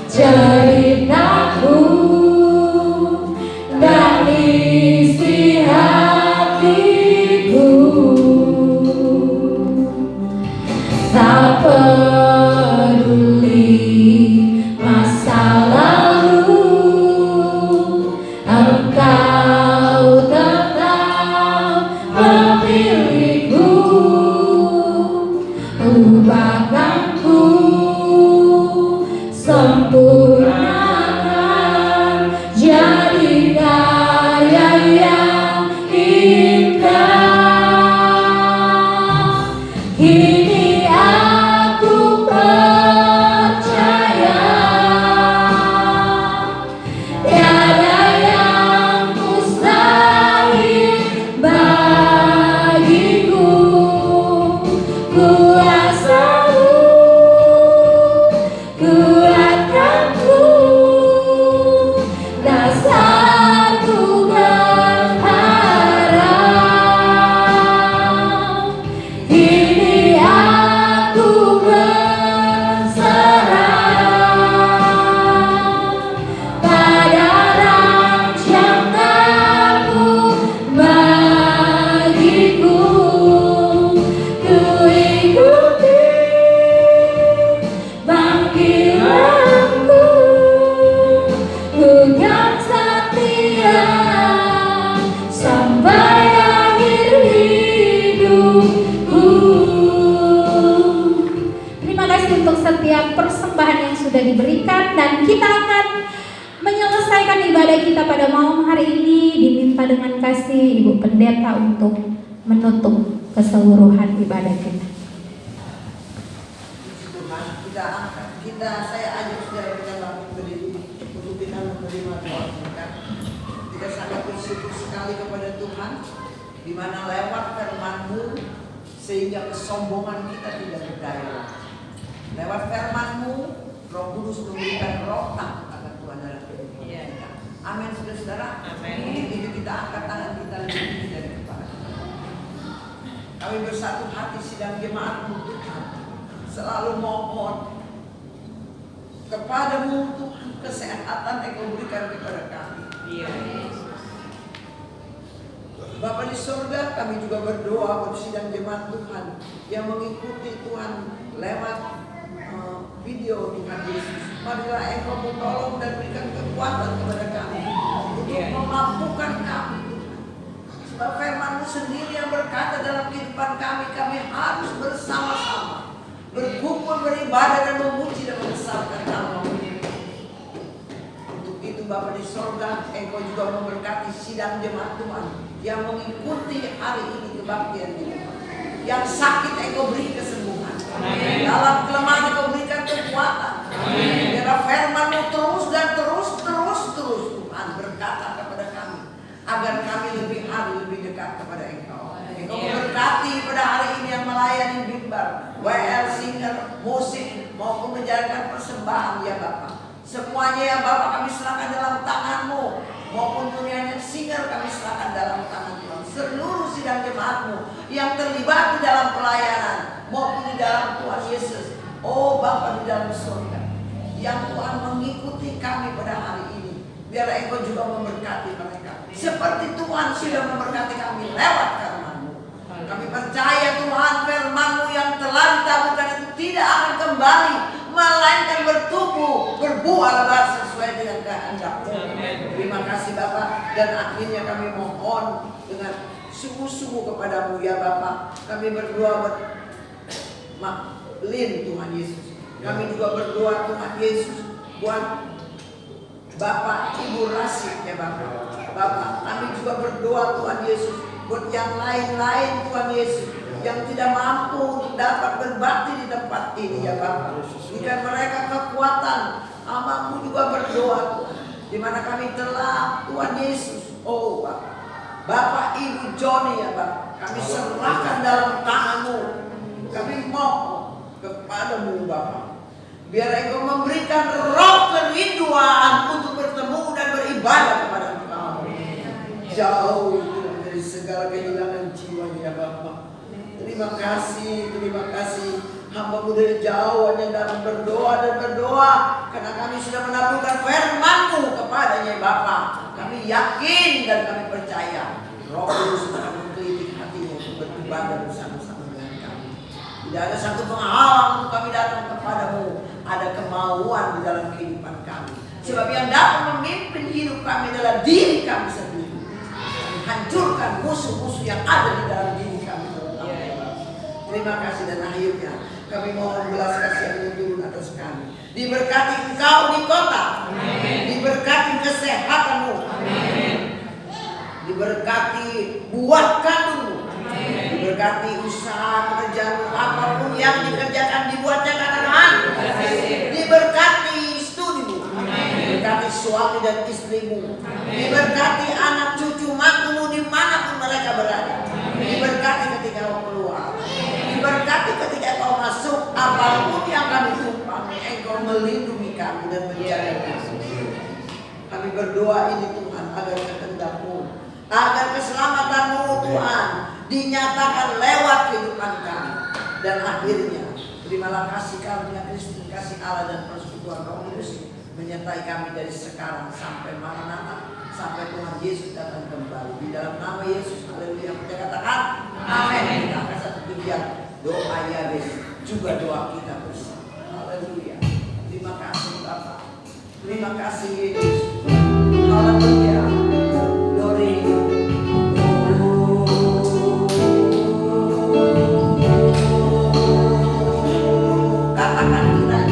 ceritaku dan isi hatiku. Tak peduli masa lalu, Engkau tetap memilihku. Ubahkanku, sempurnakan jadi karya yang indah. Kini aku percaya tiada yang mustahil bagiku. Kuasa-Mu kuatkanku, dasarku berharap. Kini aku berserah pada rancangan-Mu bagiku. Ku ikut setiap persembahan yang sudah diberikan, dan kita akan menyelesaikan ibadah kita pada malam hari ini. Diminta dengan kasih Ibu Pendeta untuk menutup keseluruhan ibadah kita. Saya ajak saudara kita berdiri untuk kita menerima doa kita. Kita sangat bersyukur sekali kepada Tuhan, di mana lewat firman-Mu sehingga kesombongan kita tidak berdaya. Lewat firman-Mu, Roh Kudus memberikan roh takut akan Tuhan dalam kehidupan kita. Amin, saudara-saudara. Amin. Ini kita angkat tangan kita lebih tinggi dari kepala. Kami bersatu hati sidang jemaat-Mu Tuhan, selalu mohon kepadamu Tuhan, kesehatan Engkau berikan kepada kami. Bapa di surga, kami juga berdoa untuk sidang jemaat Tuhan yang mengikuti Tuhan lewat video Tuhan Yesus. Marilah Engkau menolong dan berikan kekuatan kepada kami untuk memampukan kami Tuhan. Sebab firman-Mu sendiri yang berkata dalam kehidupan kami, kami harus bersama-sama berkumpul, beribadah dan memuji dan membesarkan nama. Untuk itu Bapa di sorga, Engkau juga memberkati sidang jemaat Tuhan yang mengikuti hari ini kebaktian ini. Yang sakit Engkau beri kesembuhan. Amin. Dalam kelemahan Engkau berikan kekuatan. Biarlah firman-Mu terus dan terus Tuhan berkata kepada kami, agar kami lebih dekat kepada Engkau. Engkau memberkati pada hari ini yang melayani mimbar, WL, singer, musik, maupun menjalankan persembahan ya Bapa. Semuanya ya Bapa kami serahkan dalam tangan-Mu, maupun dunia yang singer kami serahkan dalam tangan Tuhan. Seluruh sidang jemaat-Mu yang terlibat di dalam pelayanan maupun di dalam Tuhan Yesus. Oh Bapa di dalam surga, yang Tuhan mengikuti kami pada hari ini, biar Engkau juga memberkati mereka seperti Tuhan sudah memberkati kami lewat firman-Mu. Kami percaya Tuhan, firman-Mu yang telah ditaburkan itu tidak akan kembali, melainkan bertumbuh, berbuah lebat sesuai dengan kehendak-Mu. Terima kasih Bapa, dan akhirnya kami mohon dengan sungguh-sungguh kepadamu ya Bapa. Kami berdoa buat Lin Tuhan Yesus. Kami juga berdoa Tuhan Yesus buat Bapak Ibu Rasid ya Bapak. Bapak, kami juga berdoa Tuhan Yesus buat yang lain-lain Tuhan Yesus yang tidak mampu untuk dapat berbakti di tempat ini ya Bapak. Berikan mereka kekuatan. Hamba-Mu juga berdoa Tuhan, di mana kami telah Tuhan Yesus. Oh Bapak, Bapak Ibu Joni ya Bapak, kami serahkan dalam tangan-Mu. Kami mohon kepadamu Bapak, biar Engkau memberikan roh kerinduan untuk bertemu dan beribadah kepada Engkau. Jauh dari segala kehilangan jiwa ya Bapak. Terima kasih hamba-Mu dari jauh hanya dalam berdoa dan berdoa, karena kami sudah menaburkan firman-Mu kepadanya Bapak. Kami yakin dan kami percaya Roh Kudus akan menggelitik hatinya untuk beribadah bersama-sama dengan kami. Tidak ada satu penghalang untuk kami datang kepadamu. Ada kemauan di dalam kehidupan kami. Sebab yang dapat memimpin hidup kami adalah diri kami sendiri. Hancurkan musuh-musuh yang ada di dalam diri kami. Terima kasih, dan akhirnya kami mohon belas kasihan yang turun atas kami. Diberkati Engkau di kota. Amen. Diberkati kesehatan-Mu. Amen. Diberkati buah kandung-Mu. Amen. Diberkati usaha pekerjaan apapun yang dikerjakan dibuatnya katakan. Diberkati studi-Mu. Diberkati suami dan istri-Mu. Diberkati anak cucu mantu-Mu dimanapun mereka berada. Diberkati ketika Kau keluar. Diberkati ketika Kau masuk. Apapun yang kami tumpangi, Engkau melindungi kami dan menjaga kami. Kami berdoa ini Tuhan, agar kehendak-Mu, agar keselamatan-Mu Tuhan dinyatakan lewat kehidupan kami. Dan akhirnya terimalah kasih karunia Kristus, kasih Allah dan persekutuan Roh Kudus menyertai kami dari sekarang sampai Maranatha, sampai Tuhan Yesus datang kembali. Di dalam nama Yesus, haleluya. Kita katakan amin. Kita akan satu pujian doa Yabes, juga doa kita bersama. Haleluya. Terima kasih Bapak. Terima kasih Yesus. Haleluya. Glory. Katakan kiranya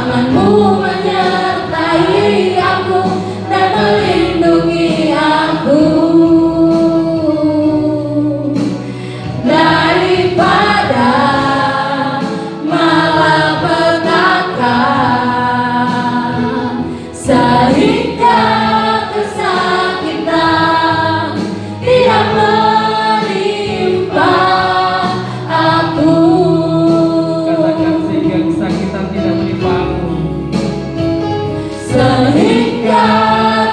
tangan-Mu menyertai aku dan melindungi aku daripada malapetaka, sehingga kesakitan tidak menimpa aku. Katakan sehingga kesakitan tidak menimpa aku. Sehingga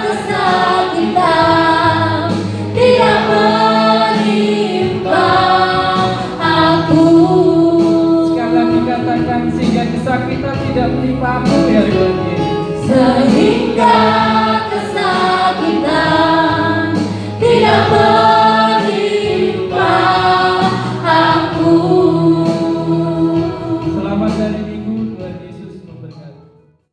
kesakitan tidak menimpa aku. Sekali lagi katakan sehingga kesakitan tidak menimpa aku ya Tuhan Yesus. Sehingga